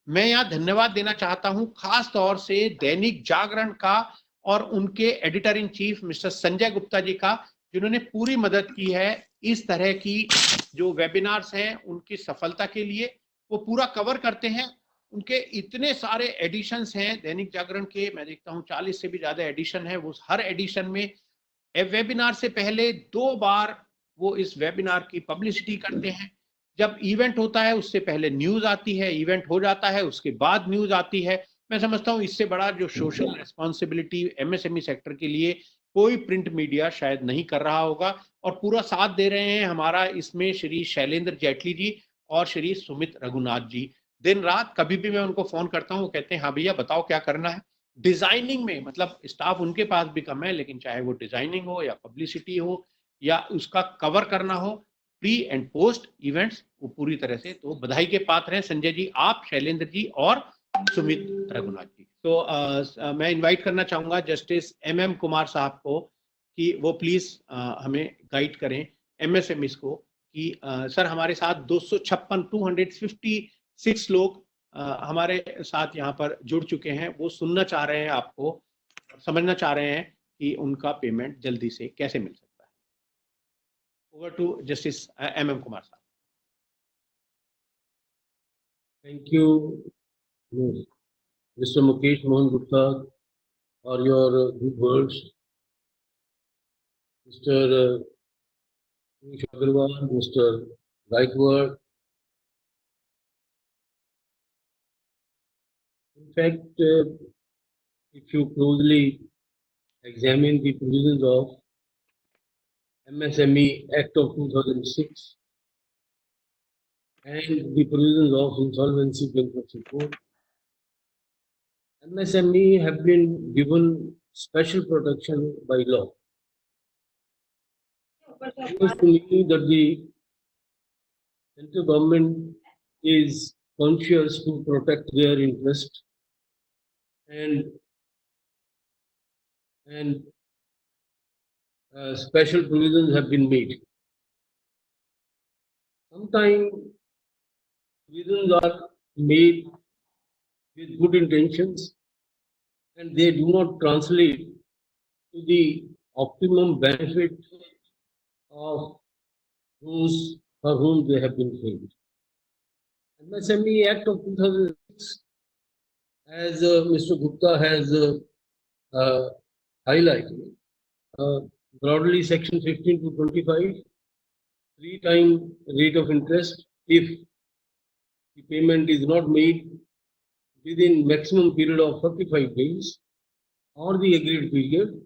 मैं यहाँ धन्यवाद देना चाहता हूँ खास तौर से दैनिक जागरण का और उनके editor in chief mister Sanjay Gupta ji का, जिन्होंने पूरी मदद की है इस तरह की जो वेबिनार्स हैं उनकी सफलता के लिए। वो पूरा कवर करते हैं। उनके इतने सारे एडिशंस हैं दैनिक जागरण के, मैं देखता हूँ 40 से भी ज्यादा एडिशन है। वो हर एडिशन में वेबिनार से पहले 2 बार वो इस वेबिनार की पब्लिसिटी करते हैं। जब इवेंट होता है उससे पहले न्यूज आती है, इवेंट हो जाता है उसके बाद न्यूज आती है। मैं समझता हूँ इससे बड़ा जो सोशल रिस्पॉन्सिबिलिटी एमएसएमई सेक्टर के लिए कोई प्रिंट मीडिया शायद नहीं कर रहा होगा। और पूरा साथ दे रहे हैं हमारा इसमें श्री शैलेंद्र जेटली जी और श्री सुमित रघुनाथ जी। दिन रात कभी भी मैं उनको फोन करता हूँ, वो कहते हैं हाँ भैया बताओ क्या करना है। डिजाइनिंग में मतलब स्टाफ उनके पास भी कम है, लेकिन चाहे वो डिजाइनिंग हो या पब्लिसिटी हो या उसका कवर करना हो, प्री एंड पोस्ट इवेंट्स, वो पूरी तरह से तो बधाई के पात्र हैं संजय जी, आप, शैलेंद्र जी और सुमित रघुनाथ जी। तो मैं इनवाइट करना चाहूंगा जस्टिस एम कुमार साहब को कि वो प्लीज हमें गाइड करें एमएसएमई को कि सर हमारे साथ 256 लोग हमारे साथ यहाँ पर जुड़ चुके हैं। वो सुनना चाह रहे हैं आपको, समझना चाह रहे हैं कि उनका पेमेंट जल्दी से कैसे मिल सकता है। Over to justice M Kumar साहब। Thank you, Mr. Mukesh Mohan Gupta, for your good words. Mr. Piyush Agarwal, Mr. Gaikwad. In fact, if you closely examine the provisions of MSME Act of 2006 and the provisions of Insolvency Bankruptcy Code, MSME have been given special protection by law. It seems to me that the central government is conscious to protect their interest and special provisions have been made. Sometimes provisions are made with good intentions and they do not translate to the optimum benefit of those for whom they have been framed. MSME Act of 2006, as Mr. Gupta has highlighted, broadly section 15 to 25, 3-time rate of interest if the payment is not made within maximum period of 45 days or the agreed period,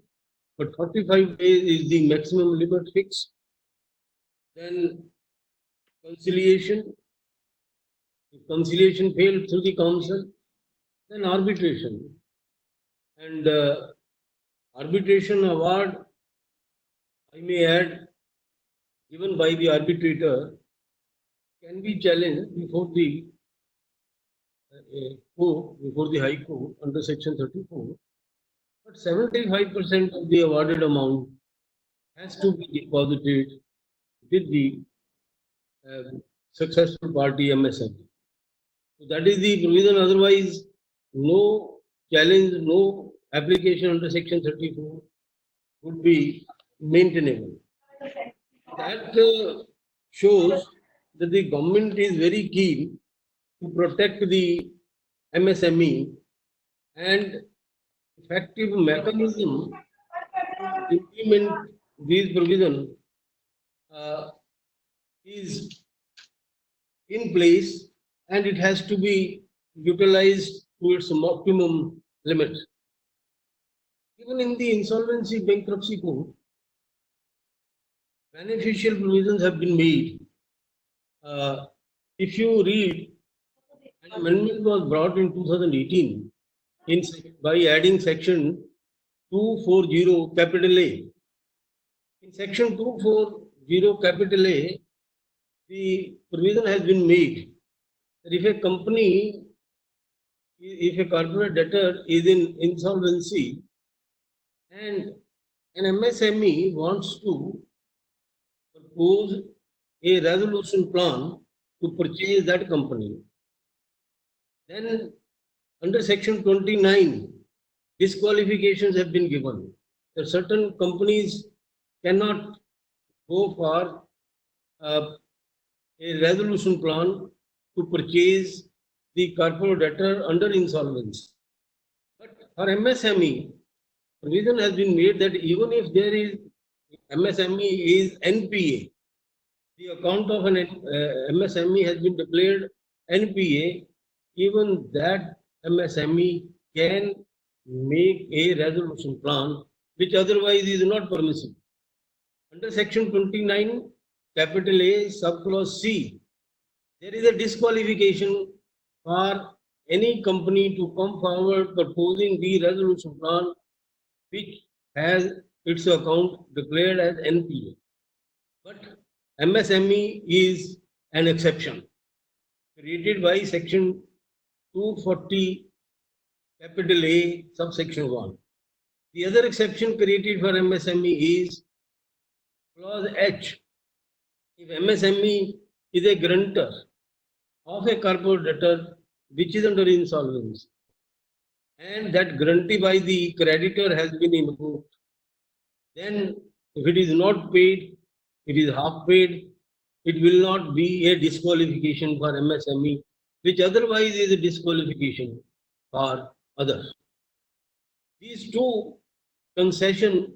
but 45 days is the maximum limit fixed. Then conciliation, if conciliation failed through the council, then arbitration. And arbitration award, I may add, given by the arbitrator can be challenged before the court, before the High Court under Section 34. But 75% of the awarded amount has to be deposited with the successful party MSME. So that is the provision. Otherwise, no challenge, no application under Section 34 would be maintainable. That shows that the government is very keen to protect the MSME and effective mechanism to implement these provisions is in place and it has to be utilized to its optimum limit. Even in the Insolvency Bankruptcy Code, beneficial provisions have been made. If you read, an amendment was brought in 2018 by adding section 240 capital A. In section 240 capital A, the provision has been made that if a company, if a corporate debtor is in insolvency and an MSME wants to propose a resolution plan to purchase that company, Then under section 29, disqualifications have been given. That certain companies cannot go for a resolution plan to purchase the corporate debtor under insolvency. But for MSME, provision has been made that even if there is MSME is NPA, the account of an MSME has been declared NPA, even that MSME can make a resolution plan which otherwise is not permissible. Under section 29, capital A, subclause C, there is a disqualification for any company to come forward proposing the resolution plan which has its account declared as NPA. But MSME is an exception created by section 240 capital A subsection 1. The other exception created for MSME is clause H. If MSME is a grantor of a corporate debtor which is under insolvency, and that guarantee by the creditor has been invoked, then if it is not paid, it is half paid, it will not be a disqualification for MSME, which otherwise is a disqualification for others. These two concessions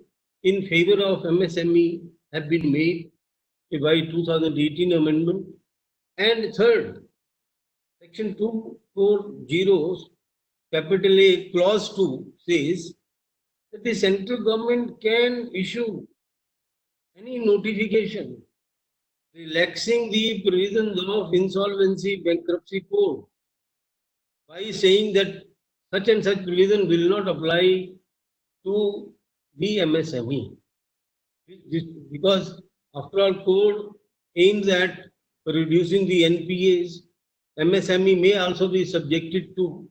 in favor of MSME have been made by 2018 amendment. And third, section 240 capital A clause 2 says that the central government can issue any notification relaxing the provisions of insolvency bankruptcy code by saying that such and such provision will not apply to the MSME. Because after all, code aims at reducing the NPAs. MSME may also be subjected to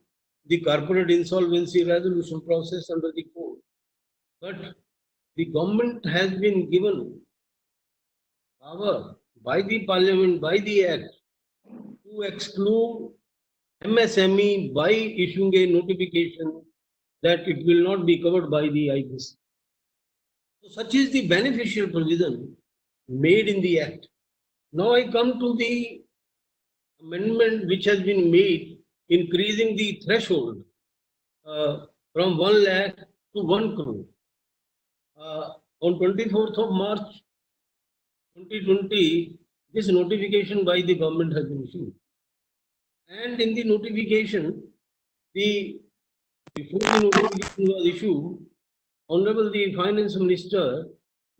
the corporate insolvency resolution process under the code. But the government has been given power by the parliament, by the act, to exclude MSME by issuing a notification that it will not be covered by the IBC. So such is the beneficial provision made in the act. Now I come to the amendment which has been made, increasing the threshold from 1 lakh to 1 crore. On 24th of March 2020, this notification by the government has been issued. And in the notification, before the notification was issued, Honorable the Finance Minister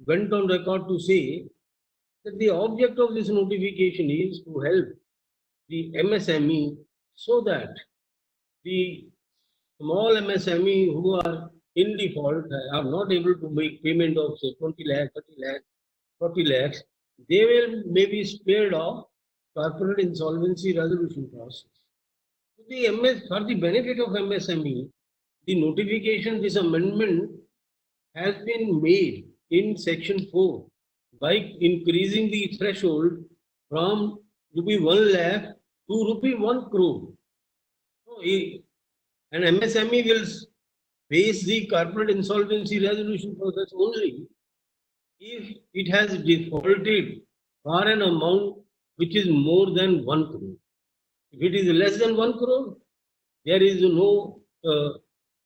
went on record to say that the object of this notification is to help the MSME so that the small MSME who are in default, are not able to make payment of say 20 lakh, 30 lakh, 40 lakhs, they will maybe spared of corporate insolvency resolution process. For the benefit of MSME, the notification, this amendment has been made in section 4 by increasing the threshold from rupee 1 lakh to rupee 1 crore. So, an MSME will face the corporate insolvency resolution process only if it has defaulted for an amount which is more than 1 crore. If it is less than 1 crore, there is no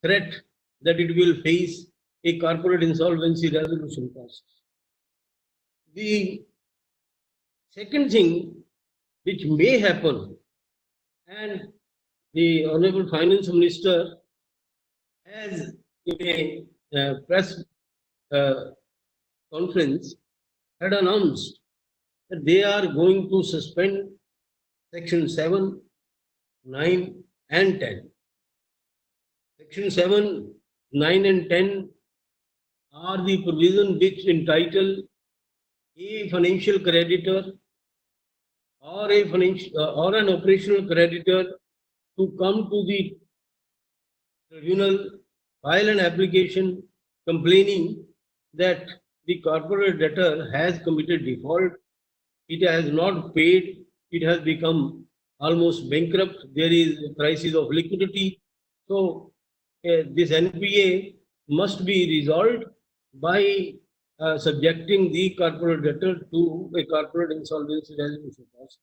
threat that it will face a corporate insolvency resolution process. The second thing which may happen, and the Honorable Finance Minister has in a press conference had announced that they are going to suspend section 7, 9 and 10. Section 7, 9 and 10 are the provision which entitle a financial creditor or an operational creditor to come to the tribunal, file an application complaining that the corporate debtor has committed default, it has not paid, it has become almost bankrupt. There is a crisis of liquidity. So this NPA must be resolved by subjecting the corporate debtor to a corporate insolvency resolution process.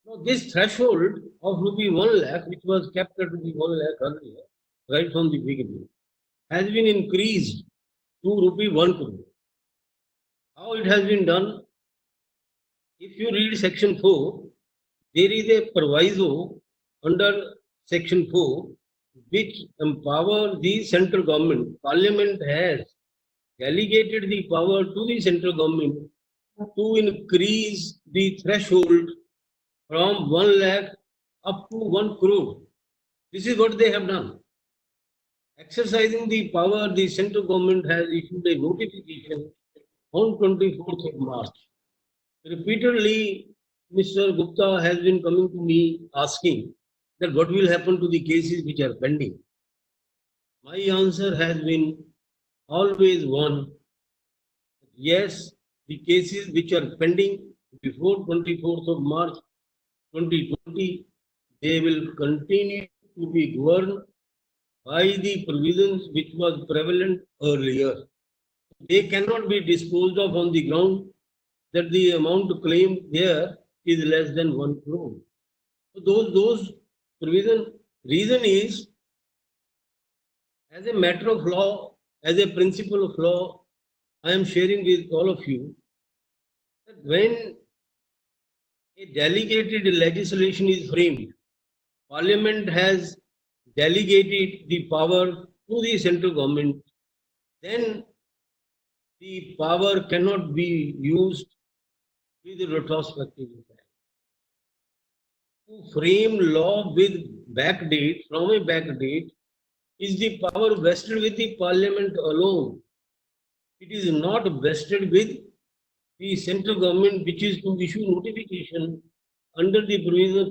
Now, this threshold of rupee 1 lakh, which was kept at rupee 1 lakh earlier, right from the beginning, has been increased to rupee 1 crore. How it has been done? If you read section 4, there is a proviso under section 4 which empowers the central government. Parliament has delegated the power to the central government to increase the threshold from 1 lakh up to 1 crore. This is what they have done. Exercising the power, the central government has issued a notification on 24th of March. Repeatedly, Mr. Gupta has been coming to me asking that what will happen to the cases which are pending. My answer has been always one. Yes, the cases which are pending before 24th of March 2020, they will continue to be governed by the provisions which was prevalent earlier. They cannot be disposed of on the ground that the amount claimed there is less than 1 crore. So those provision reason is, as a matter of law, as a principle of law, I am sharing with all of you that when a delegated legislation is framed, Parliament has delegated the power to the central government, then the power cannot be used with retrospective effect. To frame law with backdate, from a backdate, is the power vested with the Parliament alone. It is not vested with the central government, which is to issue notification under the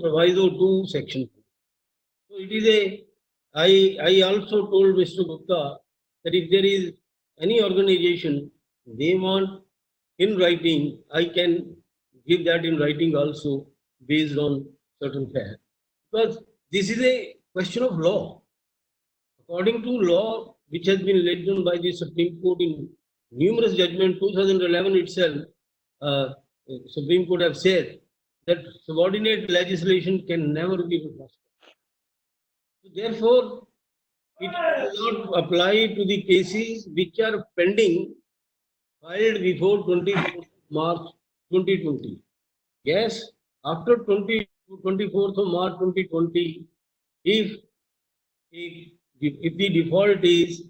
proviso 2 section 4. So it is a, I also told Mr. Gupta that if there is any organization they want in writing, I can give that in writing also based on certain facts. Because this is a question of law. According to law, which has been laid down by the Supreme Court in numerous judgments, 2011 itself, Supreme Court have said that subordinate legislation can never be retrospective. So therefore, it does not apply to the cases which are pending, filed before 24th March 2020. Yes, after 24th of March 2020, if the default is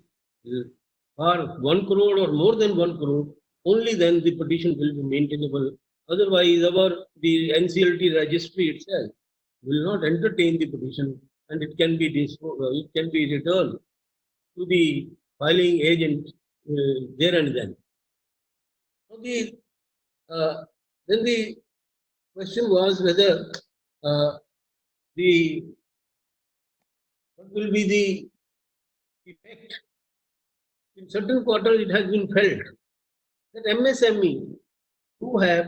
for 1 crore or more than 1 crore, only then the petition will be maintainable. Otherwise, the NCLT registry itself will not entertain the petition, and it can be returned to the filing agent there and then. So then the question was whether what will be the effect. In certain quarters, it has been felt that MSME who have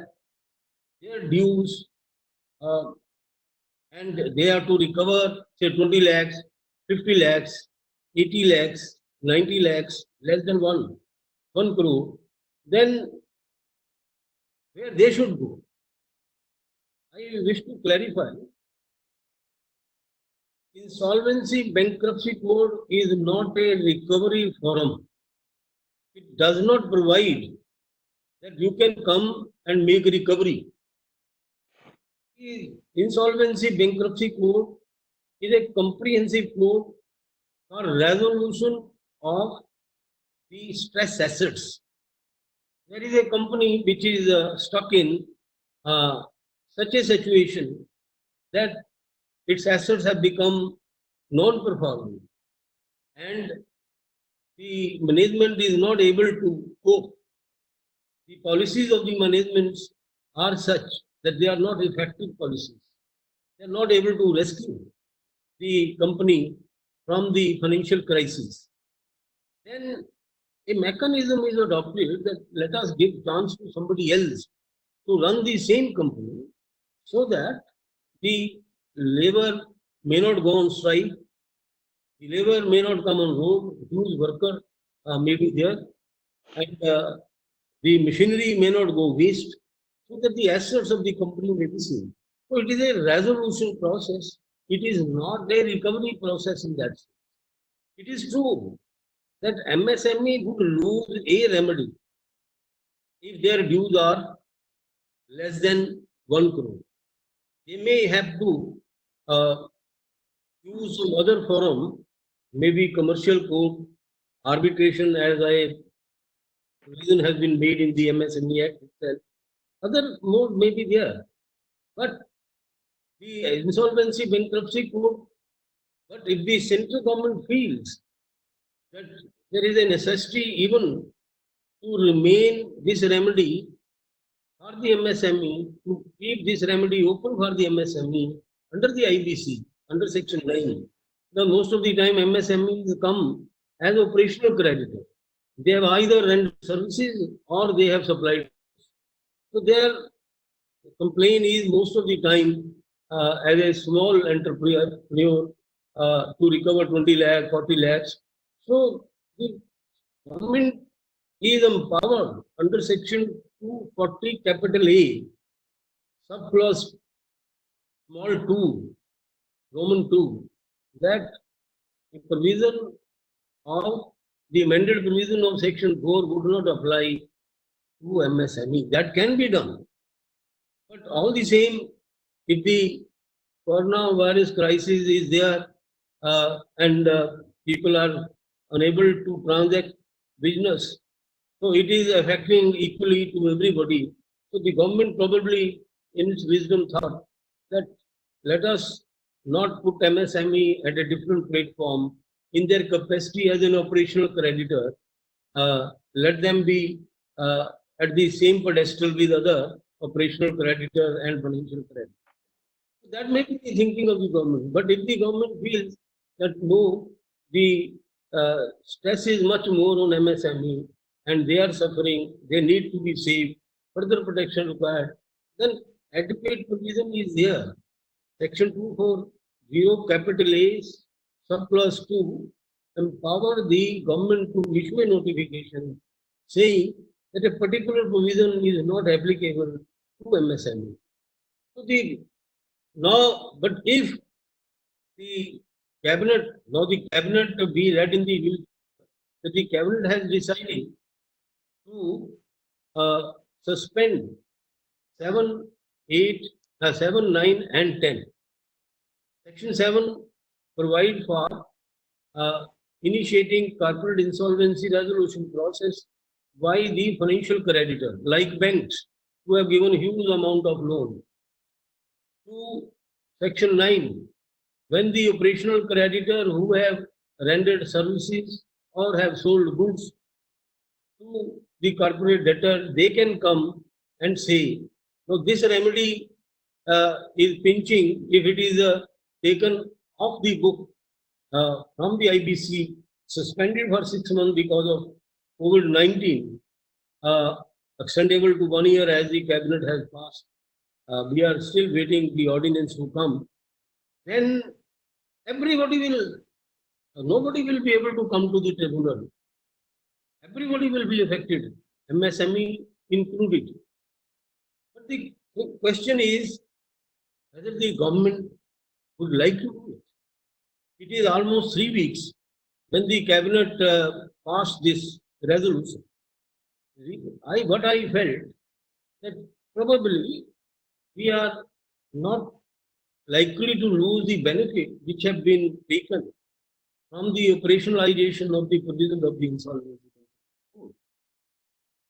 their dues and they have to recover, say 20 lakhs, 50 lakhs, 80 lakhs, 90 lakhs, less than 1 crore, then where they should go. I wish to clarify. Insolvency bankruptcy code is not a recovery forum. It does not provide that you can come and make a recovery. The insolvency bankruptcy code is a comprehensive code for resolution of the stress assets. There is a company which is stuck in such a situation that its assets have become non-performing and the management is not able to cope. The policies of the management are such that they are not effective policies. They are not able to rescue the company from the financial crisis. Then a mechanism is adopted that let us give chance to somebody else to run the same company so that the labor may not go on strike, the labor may not come on road, huge worker may be there, and the machinery may not go waste, so that the assets of the company may be saved. So it is a resolution process. It is not a recovery process in that sense. It is true that MSME would lose a remedy if their dues are less than 1 crore. They may have to use some other forum, maybe commercial court, arbitration, as a provision has been made in the MSME Act itself. Other mode may be there, but the insolvency bankruptcy court. But if the central government feels that there is a necessity even to remain this remedy for the MSME, to keep this remedy open for the MSME under the IBC, under Section 9. Now, most of the time, MSMEs come as operational creditor. They have either rendered services or they have supplied. So, their complaint is most of the time as a small entrepreneur to recover 20 lakh, 40 lakhs. So, the government is empowered under Section 240 capital A, subclause small 2, Roman 2, that the provision of the amended provision of Section 4 would not apply to MSME. That can be done. But all the same, if the coronavirus crisis is there and people are unable to transact business, so it is affecting equally to everybody. So the government probably in its wisdom thought that let us not put MSME at a different platform in their capacity as an operational creditor. Let them be at the same pedestal with other operational creditor and financial creditor. That may be the thinking of the government. But if the government feels that no, the stress is much more on MSME and they are suffering, they need to be saved, further protection required, then adequate provision is there. Section 240 capital A, subclause 2, empower the government to issue a notification saying that a particular provision is not applicable to MSME. So but if the cabinet, be read in the news that the cabinet has decided to suspend 7, 9 and 10. Section 7 provides for initiating corporate insolvency resolution process by the financial creditor, like banks who have given huge amount of loan. To Section 9, when the operational creditor who have rendered services or have sold goods to the corporate debtor, they can come and say, no, this remedy is pinching if it is taken off the book from the IBC, suspended for 6 months because of COVID-19, extendable to 1 year as the cabinet has passed. We are still waiting the ordinance to come. Then nobody will be able to come to the tribunal. Everybody will be affected, MSME included. But the question is whether the government would like to do it. It is almost 3 weeks when the cabinet passed this resolution. What I felt that probably we are not likely to lose the benefit which have been taken from the operationalization of the provision of the insolvency.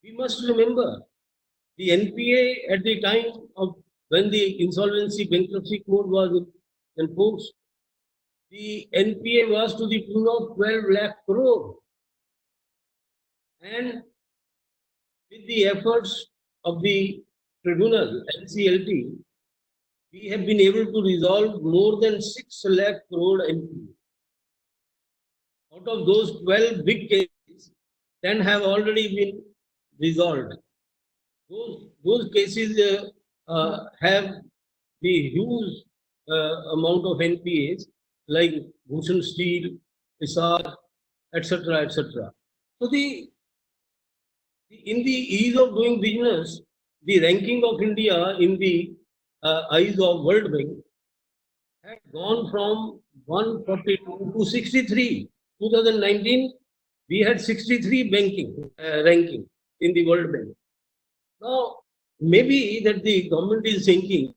We must remember the NPA at the time of when the insolvency bankruptcy code was enforced, the NPA was to the tune of 12 lakh crore. And with the efforts of the tribunal, NCLT, we have been able to resolve more than 6 lakh crore NPA. Out of those 12 big cases, 10 have already been resolved. Those cases have the huge amount of NPAs like Bhushan Steel, Hisar, etc., etc. So in the ease of doing business, the ranking of India in the eyes of World Bank had gone from 142 to 63. 2019, we had 63 ranking in the World Bank. Now, maybe that the government is thinking,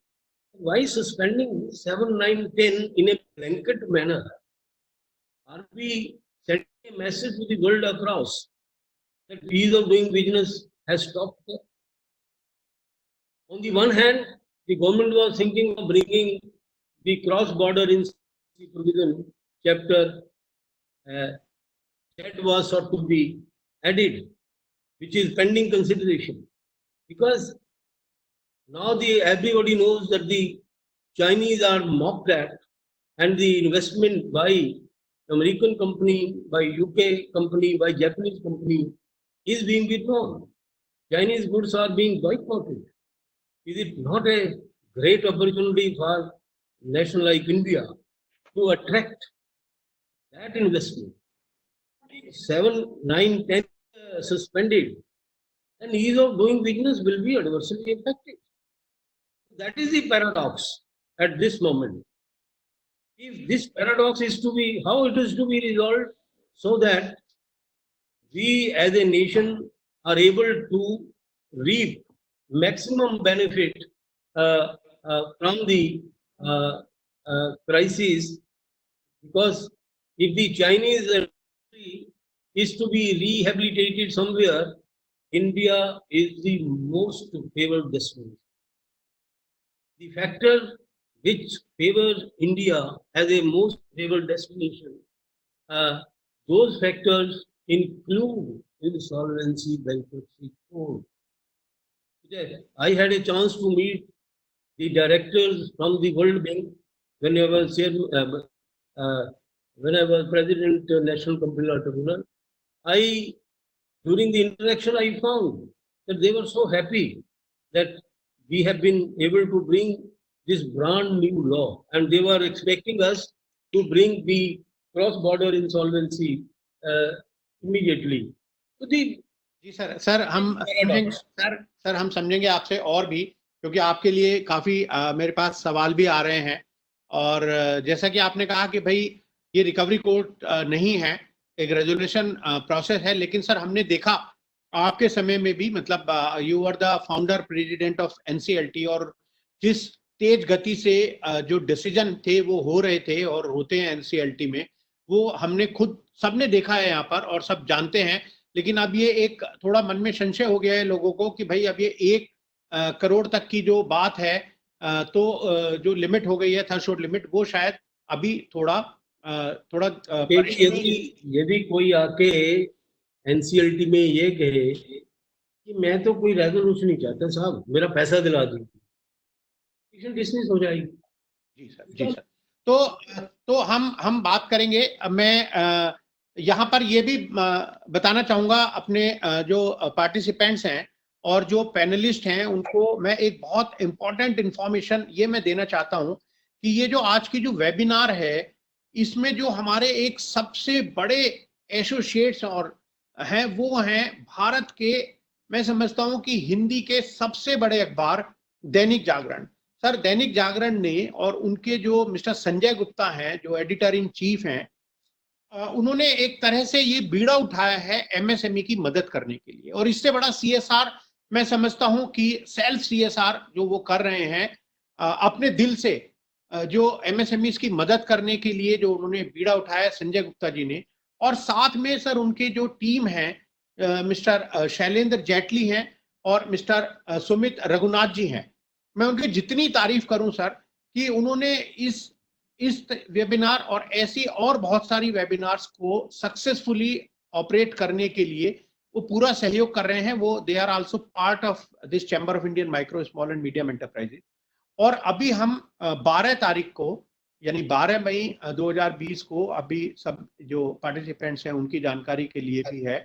why suspending 7, 9, 10 in a blanket manner? Are we sending a message to the world across that ease of doing business has stopped? On the one hand, the government was thinking of bringing the cross-border insolvency provision chapter that was sought to be added, which is pending consideration. Because now everybody knows that the Chinese are mocked at, and the investment by American company, by UK company, by Japanese company is being withdrawn. Chinese goods are being boycotted. Is it not a great opportunity for a nation like India to attract that investment? 7, 9, 10 suspended, and ease of doing business will be adversely affected. That is the paradox at this moment. If this paradox is to be, how it is to be resolved, so that we as a nation are able to reap maximum benefit from the crisis, because if the Chinese industry is to be rehabilitated somewhere, India is the most favored destination. The factor which favors India as a most favored destination, those factors include insolvency, bankruptcy code. I had a chance to meet the directors from the World Bank when I was president of National Comptroller Tribunal. During the interaction, I found that they were so happy that we have been able to bring this brand new law, and they were expecting us to bring the cross-border insolvency immediately. So ji sir हम समझेंगे आपसे और भी, क्योंकि आपके लिए काफी मेरे पास सवाल भी आ रहे हैं। और जैसा कि आपने कहा कि भाई ये रिकवरी कोर्ट नहीं है, एक रेजोल्यूशन प्रोसेस है, लेकिन सर हमने देखा आपके समय में भी, मतलब you are the founder president of NCLT, और जिस तेज गति से जो डिसीजन थे वो हो रहे थे और होते हैं एनसीएलटी में, वो हमने खुद सबने देखा है यहाँ पर और सब जानते हैं। लेकिन अब ये एक थोड़ा मन में संशय हो गया है लोगों को कि भाई अब ये 1 करोड़ तक की जो बात है, तो जो लिमिट हो गई है, थ्रेशोल्ड लिमिट, वो शायद अभी थोड़ा यदि कोई आके एनसीएलटी में ये कहे कि मैं तो कोई रेजोल्यूशन नहीं चाहता साहब, मेरा पैसा दिला दीजिए, डिसमिस हो जाएगी। जी सर तो हम बात करेंगे। मैं यहाँ पर ये भी बताना चाहूंगा अपने जो पार्टिसिपेंट्स हैं और जो पैनलिस्ट हैं, उनको मैं एक बहुत इंपॉर्टेंट इंफॉर्मेशन ये मैं देना चाहता हूं कि ये जो आज की जो वेबिनार है, इसमें जो हमारे एक सबसे बड़े एसोसिएट्स और हैं वो हैं भारत के, मैं समझता हूं कि हिंदी के सबसे बड़े अखबार दैनिक जागरण। सर दैनिक जागरण ने और उनके जो मिस्टर संजय गुप्ता हैं, जो एडिटर इन चीफ हैं, उन्होंने एक तरह से ये बीड़ा उठाया है एमएसएमई की मदद करने के लिए। और इससे बड़ा सीएसआर मैं समझता हूं कि सेल्फ सीएसआर जो वो कर रहे हैं अपने दिल से, जो एमएसएमई की मदद करने के लिए जो उन्होंने बीड़ा उठाया संजय गुप्ता जी ने। और साथ में सर उनके जो टीम है, मिस्टर शैलेंद्र जेटली हैं और मिस्टर सुमित रघुनाथ जी हैं, मैं उनकी जितनी तारीफ करूं सर कि उन्होंने इस वेबिनार और ऐसी और बहुत सारी वेबिनार्स को सक्सेसफुली ऑपरेट करने के लिए वो पूरा सहयोग कर रहे हैं। वो they are also part of this chamber of Indian micro small and medium enterprises. और अभी हम 12 तारीख को, यानी 12 मई 2020 को, अभी सब जो पार्टिसिपेंट्स हैं उनकी जानकारी के लिए भी है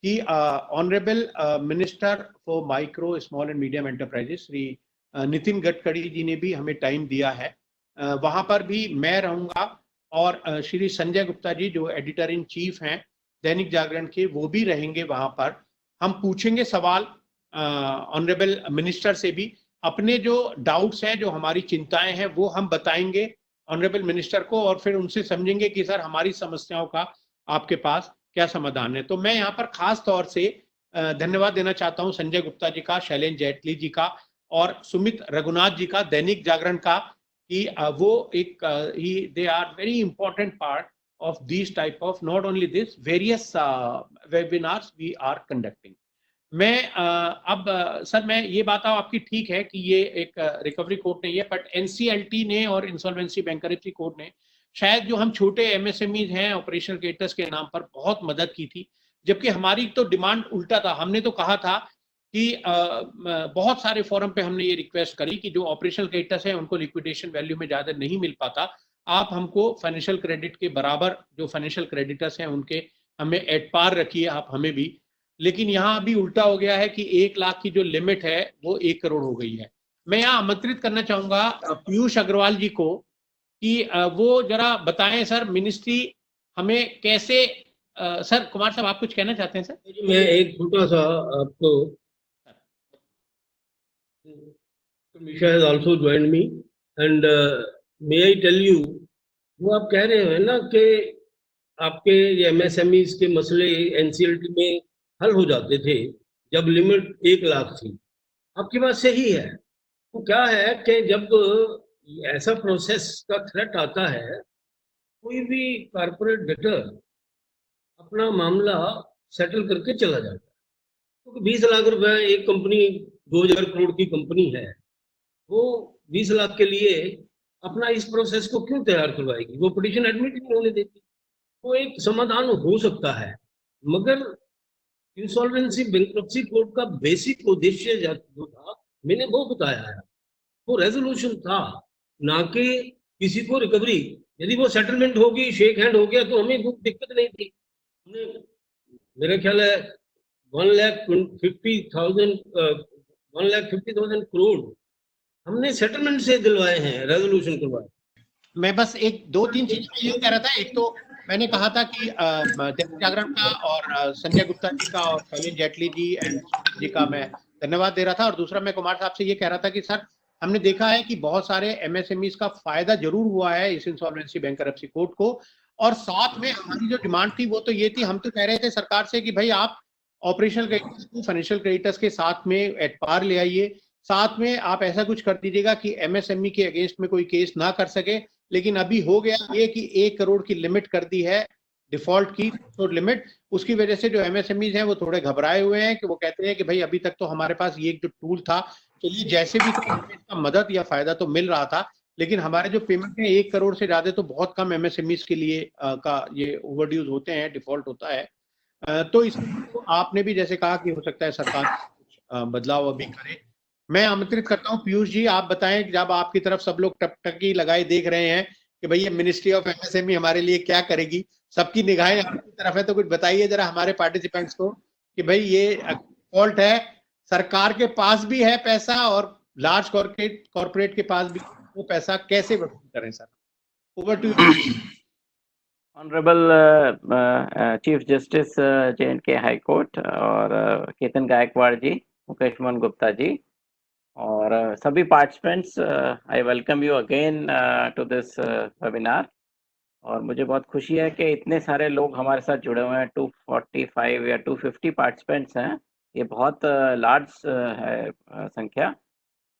कि honourable minister for micro small and medium enterprises Shri Nitin Gadkari ji ने भी हमें टाइम दिया है वहां पर भी मैं रहूंगा और श्री संजय गुप्ता जी जो एडिटर इन चीफ हैं दैनिक जागरण के, वो भी रहेंगे वहां पर। हम पूछेंगे सवाल ऑनरेबल मिनिस्टर से भी, अपने जो डाउट्स हैं, जो हमारी चिंताएं हैं, वो हम बताएंगे ऑनरेबल मिनिस्टर को, और फिर उनसे समझेंगे कि सर हमारी समस्याओं का आपके पास क्या समाधान है। तो मैं यहाँ पर खास तौर से धन्यवाद देना चाहता हूँ संजय गुप्ता जी का, शैलेंद्र जेटली जी का और सुमित रघुनाथ जी का, दैनिक जागरण का, कि वो एक they are very important part of these type of, not only this, various webinars we are conducting. मैं अब सर मैं ये बात आपकी ठीक है कि ये एक रिकवरी कोर्ट नहीं है, बट एनसीएलटी ने और इंसॉल्वेंसी बैंकरप्सी कोर्ट ने शायद जो हम छोटे एमएसएमईज हैं ऑपरेशनल क्रेडिटर्स के नाम पर बहुत मदद की थी, जबकि हमारी तो डिमांड उल्टा था। हमने तो कहा था कि बहुत सारे फोरम पे हमने ये रिक्वेस्ट करी कि जो ऑपरेशनल क्रेडिटर्स हैं उनको लिक्विडेशन वैल्यू में ज्यादा नहीं मिल पाता, आप हमको फाइनेंशियल क्रेडिट के बराबर जो फाइनेंशियल क्रेडिटर्स हैं उनके हमें एट पार रखिए आप हमें भी। लेकिन यहाँ अभी उल्टा हो गया है कि 1 लाख की जो लिमिट है वो 1 करोड़ हो गई है। मैं यहाँ आमंत्रित करना चाहूंगा पीयूष अग्रवाल जी को कि वो जरा बताएं सर, मिनिस्ट्री हमें कैसे सर कुमार साहब आप कुछ कहना चाहते हैं सर? मैं एक छोटा सा आपको, Misha has also joined me and may I tell you, वो आप कह रहे हैं ना कि आपके ये एमएसएमईज के मसले एनसीएलटी में हल हो जाते थे जब लिमिट 1 लाख थी। आपकी बात सही है। तो क्या है कि जब ऐसा प्रोसेस का थ्रेट आता है, कोई भी कारपोरेट डेटर अपना मामला सेटल करके चला जाता है। तो 20 लाख रुपए एक कंपनी 2000 करोड़ की कंपनी है, वो 20 लाख के लिए अपना इस प्रोसेस को क्यों तैयार करवाएगी? वो पिटीशन एडमिट नहीं होने देती। वो एक समाधान हो सकता है, मगर इंसॉल्वेंसी बैंक्रप्सी कोर्ट का बेसिक उद्देश्य जो था मैंने वो बताया है, वो रेजोल्यूशन था, ना कि किसी को रिकवरी। यदि वो सेटलमेंट होगी, शेक हैंड हो गया, तो हमें कोई दिक्कत नहीं थी। हमने मेरा ख्याल है 1,50,000 करोड़ हमने सेटलमेंट से दिलवाए हैं, रेजोल्यूशन करवाए। मैं बस एक दो तीन चीजें ये कह रहा था। एक तो मैंने कहा था कि दैनिक जागरण का और संजय गुप्ता जी का और शैलेंद्र जेटली जी एंड जी का मैं धन्यवाद दे रहा था, और दूसरा मैं कुमार साहब से ये कह रहा था कि सर हमने देखा है कि बहुत सारे एमएसएमईज का फायदा जरूर हुआ है इस इंसॉल्वेंसी बैंकरप्सी कोर्ट को, और साथ में हमारी जो डिमांड थी वो तो ये थी, हम तो कह रहे थे सरकार से कि भाई आप ऑपरेशनल क्रेडिटर्स को फाइनेंशियल क्रेडिटर्स के साथ में एट पार ले आइए, साथ में आप ऐसा कुछ कर दीजिएगा कि एमएसएमई के अगेंस्ट में कोई केस ना कर सके। लेकिन अभी हो गया ये कि 1 करोड़ की लिमिट कर दी है डिफॉल्ट की लिमिट, उसकी वजह से जो एमएसएमईज हैं वो थोड़े घबराए हुए हैं कि वो कहते हैं कि भाई अभी तक तो हमारे पास ये जो टूल था, चलिए जैसे भी इसका मदद या फायदा तो मिल रहा था, लेकिन हमारे जो पेमेंट है 1 करोड़ से ज्यादा तो बहुत कम एमएसएमईज के लिए का ये ओवरड्यूज होते हैं, डिफॉल्ट होता है। तो इसको आपने भी जैसे कहा कि हो सकता है सरकार कुछ बदलाव अभी करे। मैं आमंत्रित करता हूं पीयूष जी, आप बताएं, जब आपकी तरफ सब लोग टकटकी लगाए देख रहे हैं कि भैया मिनिस्ट्री ऑफ एमएसएमई हमारे लिए क्या करेगी, सबकी निगाहें आपकी तरफ है, तो कुछ बताइए जरा हमारे पार्टिसिपेंट्स को कि भाई ये फॉल्ट है, सरकार के पास भी है पैसा और लार्ज कॉर्पोरेट के पास भी, वो पैसा कैसे वसूल करें sir? Over to honourable chief justice J&K high court और केतन गायकवाड़ जी, मुकेश मोहन गुप्ता जी और सभी participants, I welcome you again to this webinar. और मुझे बहुत खुशी है कि इतने सारे लोग हमारे साथ जुड़े हुए हैं, 245 या 250 पार्टिसिपेंट्स हैं। ये बहुत लार्ज है संख्या,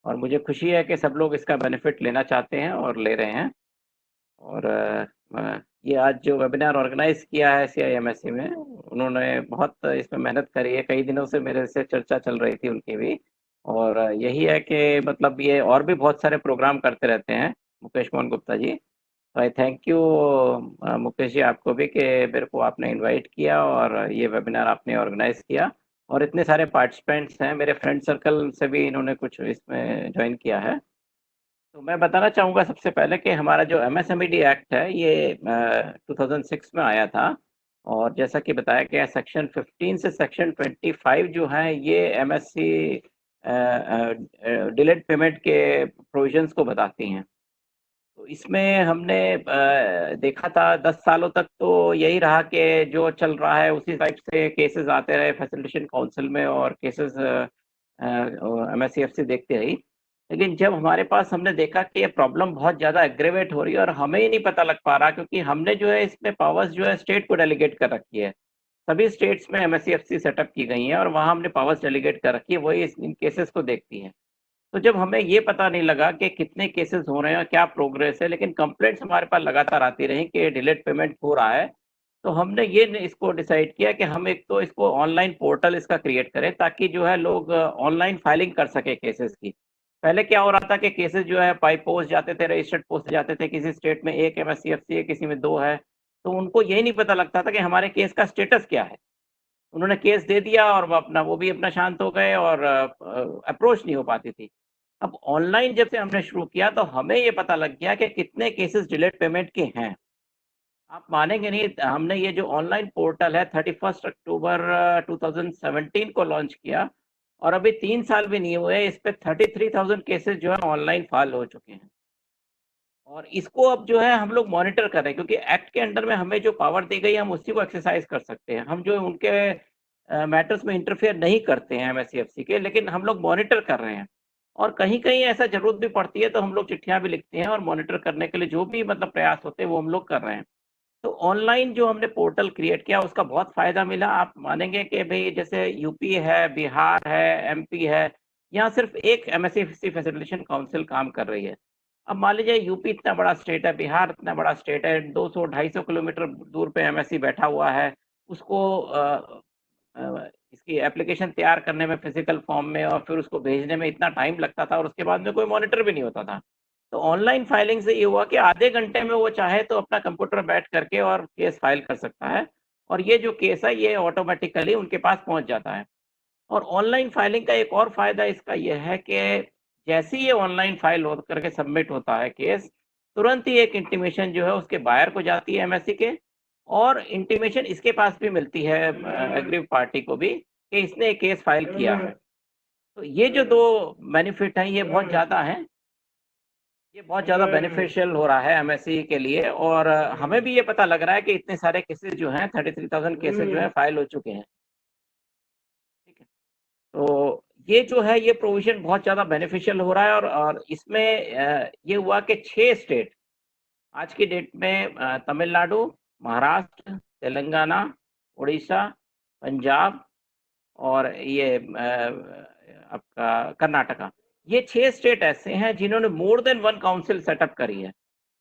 और मुझे खुशी है कि सब लोग इसका बेनिफिट लेना चाहते हैं और ले रहे हैं। और ये आज जो वेबिनार ऑर्गेनाइज किया है CIMSE में, उन्होंने बहुत इसमें मेहनत करी है। कई दिनों से मेरे से चर्चा चल रही थी उनकी भी, और यही है कि मतलब ये और भी बहुत सारे प्रोग्राम करते रहते हैं मुकेश मोहन गुप्ता जी। तो आई थैंक यू मुकेश जी आपको भी कि मेरे को आपने इनवाइट किया और ये वेबिनार आपने ऑर्गेनाइज किया, और इतने सारे पार्टिसिपेंट्स हैं। मेरे फ्रेंड सर्कल से भी इन्होंने कुछ इसमें ज्वाइन किया है। तो मैं बताना चाहूँगा सबसे पहले कि हमारा जो MSMED एक्ट है ये 2006 में आया था, और जैसा कि बताया गया सेक्शन 15 से सेक्शन 25 जो है ये MSC डिलेड पेमेंट के प्रोविजंस को बताती हैं। तो इसमें हमने देखा था 10 सालों तक तो यही रहा कि जो चल रहा है उसी टाइप से केसेस आते रहे फैसिलिटेशन काउंसिल में और केसेस MSCFC देखते रही। लेकिन जब हमारे पास हमने देखा कि ये प्रॉब्लम बहुत ज़्यादा एग्रेवेट हो रही है और हमें ही नहीं पता लग पा रहा, क्योंकि हमने जो है इसमें पावर्स जो है स्टेट को डेलीगेट कर रखी है। सभी स्टेट्स में MSCFC सेटअप की गई हैं और वहाँ हमने पावर्स डेलीगेट कर रखी है, वही इन केसेस को देखती हैं। तो जब हमें ये पता नहीं लगा कि कितने केसेस हो रहे हैं और क्या प्रोग्रेस है, लेकिन कंप्लेंट्स हमारे पास लगातार आती रही कि डिलेड पेमेंट हो रहा है, तो हमने ये इसको डिसाइड किया कि हम एक तो इसको ऑनलाइन पोर्टल इसका क्रिएट करें ताकि जो है लोग ऑनलाइन फाइलिंग कर सके केसेस की। पहले क्या हो रहा था कि केसेस जो है बाई पोस्ट जाते थे, रजिस्टर्ड पोस्ट जाते थे, किसी स्टेट में 1 MSCFC है, किसी में 2 है, तो उनको यही नहीं पता लगता था कि हमारे केस का स्टेटस क्या है। उन्होंने केस दे दिया और वो भी अपना शांत हो गए और अप्रोच नहीं हो पाती थी। अब ऑनलाइन जब से हमने शुरू किया तो हमें ये पता लग गया कि कितने केसेस डिलेड पेमेंट के हैं। आप मानेंगे नहीं, हमने ये जो ऑनलाइन पोर्टल है 31 अक्टूबर 2017 को लॉन्च किया और अभी 3 साल भी नहीं हुए, इस पे 33,000 केसेस जो है ऑनलाइन फाइल हो चुके हैं। और इसको अब जो है हम लोग मॉनिटर कर रहे हैं, क्योंकि एक्ट के अंडर में हमें जो पावर दी गई है हम उसी को एक्सरसाइज कर सकते हैं। हम जो उनके मैटर्स में इंटरफेयर नहीं करते हैं MSCFC के, लेकिन हम लोग मॉनिटर कर रहे हैं। और कहीं-कहीं ऐसा ज़रूरत भी पड़ती है तो हम लोग चिट्ठियाँ भी लिखते हैं और मॉनिटर करने के लिए जो भी मतलब प्रयास होते हैं वो हम लोग कर रहे हैं। तो ऑनलाइन जो हमने पोर्टल क्रिएट किया उसका बहुत फ़ायदा मिला। आप मानेंगे कि भई जैसे यूपी है, बिहार है, MP है, यहाँ सिर्फ़ एक MSCFC फैसिलिटेशन काउंसिल काम कर रही है। अब मान लीजिए यूपी इतना बड़ा स्टेट है, बिहार इतना बड़ा स्टेट है, 200-250 किलोमीटर दूर पे MSC बैठा हुआ है। उसको इसकी एप्लीकेशन तैयार करने में फिजिकल फॉर्म में और फिर उसको भेजने में इतना टाइम लगता था और उसके बाद में कोई मॉनिटर भी नहीं होता था। तो ऑनलाइन फाइलिंग से ये हुआ कि आधे घंटे में वो चाहे तो अपना कंप्यूटर बैठ करके और केस फाइल कर सकता है और ये जो केस है ये ऑटोमेटिकली उनके पास पहुंच जाता है। और ऑनलाइन फाइलिंग का एक और फायदा इसका ये है कि जैसे ही ये ऑनलाइन फाइल हो करके सबमिट होता है केस, तुरंत ही एक इंटीमेशन जो है उसके बायर को जाती है MSC के और इंटीमेशन इसके पास भी मिलती है एग्रीव पार्टी को भी कि इसने एक केस फाइल किया है। तो ये जो 2 बेनिफिट हैं ये बहुत ज़्यादा हैं। ये बहुत ज़्यादा बेनिफिशियल हो रहा है MSC के लिए और हमें भी ये पता लग रहा है कि इतने सारे केसेस जो हैं 33,000 केसेस जो हैं फाइल हो चुके हैं। ठीक है। तो ये जो है ये प्रोविज़न बहुत ज़्यादा बेनिफिशियल हो रहा है और इसमें ये हुआ कि 6 स्टेट आज की डेट में तमिलनाडु, महाराष्ट्र, तेलंगाना, उड़ीसा, पंजाब और ये आपका कर्नाटका, ये 6 स्टेट ऐसे हैं जिन्होंने मोर देन 1 काउंसिल सेटअप करी है।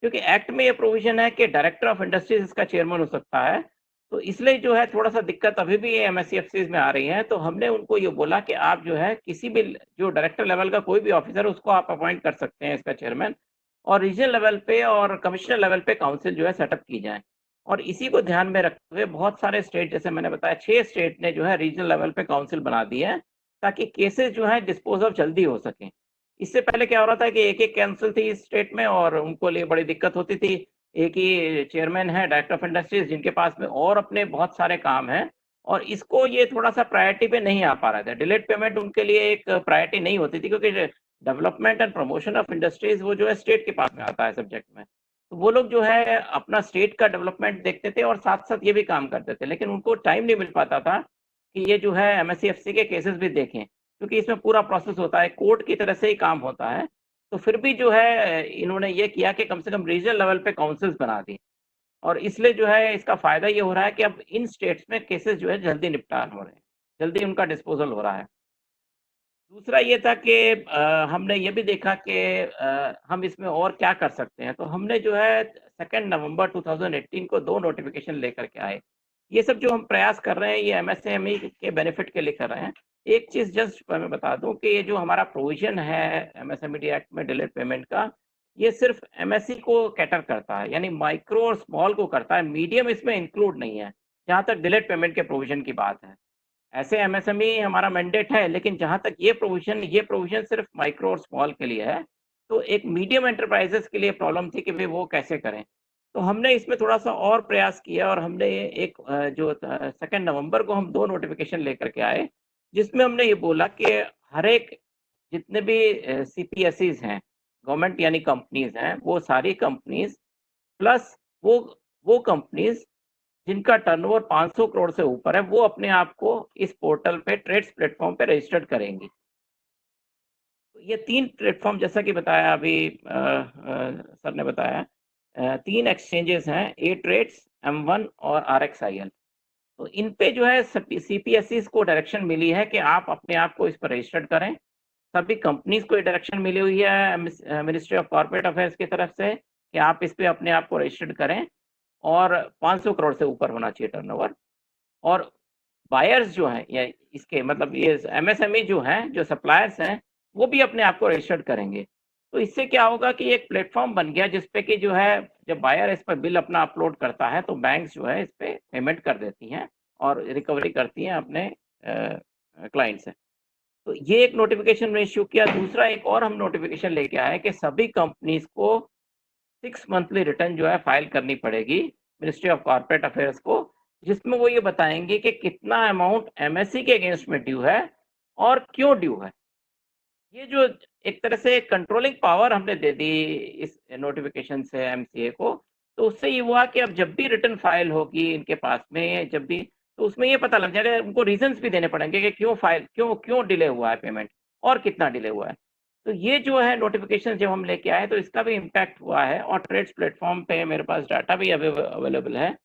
क्योंकि एक्ट में ये प्रोविज़न है कि डायरेक्टर ऑफ इंडस्ट्रीज़ इसका चेयरमैन हो सकता है। तो इसलिए जो है थोड़ा-सा दिक्कत अभी भी MSCFCs में आ रही है। तो हमने उनको ये बोला कि आप जो है किसी भी जो डायरेक्टर लेवल का कोई भी ऑफिसर है उसको आप अपॉइंट कर सकते हैं इसका चेयरमैन और रीजनल लेवल पे और कमिश्नर लेवल पे काउंसिल जो है सेटअप की जाए। और इसी को ध्यान में रखते हुए बहुत सारे स्टेट जैसे मैंने बताया 6 स्टेट ने जो है रीजनल लेवल पे काउंसिल बना दी है ताकि केसेस जो है डिस्पोज ऑफ जल्दी हो सकें। इससे पहले क्या हो रहा था कि एक-एक काउंसिल थी इस स्टेट में और उनको लिए बड़ी दिक्कत होती थी। एक ही चेयरमैन है डायरेक्टर ऑफ इंडस्ट्रीज जिनके पास में और अपने बहुत सारे काम हैं और इसको ये थोड़ा-सा प्रायोरिटी पे नहीं आ पा रहा था। डिलेड पेमेंट उनके लिए एक प्रायोरिटी नहीं होती थी क्योंकि development and promotion of industries वो जो है स्टेट के पास में आता है सब्जेक्ट में। तो वो लोग जो है अपना स्टेट का डेवलपमेंट देखते थे और साथ-साथ ये भी काम करते थे, लेकिन उनको टाइम नहीं मिल पाता था कि ये जो है MSCFC के केसेस भी देखें, क्योंकि इसमें पूरा प्रोसेस होता है, कोर्ट की तरह से ही काम होता है। तो फिर भी जो है इन्होंने ये किया कि कम से कम रीजनल लेवल पे काउंसिल्स बना दी और इसलिए जो है इसका फ़ायदा ये हो रहा है कि अब इन स्टेट्स में केसेस जो है जल्दी निपटान हो रहे हैं, जल्दी उनका डिस्पोज़ल हो रहा है। दूसरा ये था कि हमने ये भी देखा कि हम इसमें और क्या कर सकते हैं, तो हमने जो है 2 नवंबर 2018 को 2 नोटिफ़िकेशन लेकर के आए। ये सब जो हम प्रयास कर रहे हैं, ये MSME के बेनिफिट के लिए कर रहे हैं। एक चीज़ जस्ट मैं बता दूँ कि ये जो हमारा प्रोविज़न है MSMED एक्ट में डिलेड पेमेंट का, ये सिर्फ़ MSE को कैटर करता है, यानी माइक्रो और स्मॉल को करता है, मीडियम इसमें इंक्लूड नहीं है, जहाँ तक डिलेड पेमेंट के प्रोविज़न की बात है। ऐसे MSME हमारा मैंडेट है, लेकिन जहाँ तक ये प्रोविज़न सिर्फ़ माइक्रो और स्मॉल के लिए है। तो एक मीडियम एंटरप्राइज़ेज़ के लिए प्रॉब्लम थी कि भई वो कैसे करें? तो हमने इसमें थोड़ा-सा और प्रयास किया और हमने एक 2 नवंबर को हम 2 नोटिफ़िकेशन लेकर के आए, जिसमें हमने ये बोला कि हर एक जितने भी CPSEs हैं, गवर्नमेंट यानी कंपनीज हैं, वो सारी कंपनीज प्लस वो कंपनीज जिनका टर्नओवर 500 करोड़ से ऊपर है, वो अपने आप को इस पोर्टल पे ट्रेड्स प्लेटफॉर्म पे रजिस्टर्ड करेंगी। तो ये 3 प्लेटफॉर्म जैसा कि बताया अभी सर ने बताया, 3 एक्सचेंजेस हैं, ए ट्रेड्स, M1 और RXIL। तो इन पे जो है CPSEs को डायरेक्शन मिली है कि आप अपने आप को इस पर रजिस्टर्ड करें। सभी कंपनीज को डायरेक्शन मिली हुई है मिनिस्ट्री ऑफ कॉर्पोरेट अफेयर्स की तरफ से कि आप इस पे अपने आप को रजिस्टर्ड करें और 500 करोड़ से ऊपर होना चाहिए टर्नओवर। और बायर्स जो हैं या इसके मतलब ये MSME जो हैं, जो सप्लायर्स हैं, वो भी अपने आप को रजिस्टर्ड करेंगे। तो इससे क्या होगा कि एक प्लेटफॉर्म बन गया जिसपे कि जो है जब बायर इस पर बिल अपना अपलोड करता है तो बैंक्स जो है इस पे पेमेंट कर देती हैं और रिकवरी करती हैं अपने क्लाइंट से। तो ये एक नोटिफिकेशन हमने इश्यू किया। दूसरा एक और हम नोटिफिकेशन लेके आए कि सभी कंपनीज को 6 मंथली रिटर्न जो है फाइल करनी पड़ेगी मिनिस्ट्री ऑफ कॉर्पोरेट अफेयर्स को, जिसमें वो ये बताएंगे कि कितना अमाउंट MSE के अगेंस्ट में ड्यू है और क्यों ड्यू है। ये जो एक तरह से कंट्रोलिंग पावर हमने दे दी इस नोटिफिकेशन से MCA को, तो उससे ये हुआ कि अब जब भी रिटर्न फाइल होगी इनके पास में, जब भी, तो उसमें ये पता लग जाएगा, उनको रीजंस भी देने पड़ेंगे कि क्यों डिले हुआ है पेमेंट और कितना डिले हुआ है। तो ये जो है नोटिफिकेशन जब हम लेके आए तो इसका भी इम्पैक्ट हुआ है और ट्रेड्स प्लेटफॉर्म पे मेरे पास डाटा भी अवेलेबल है।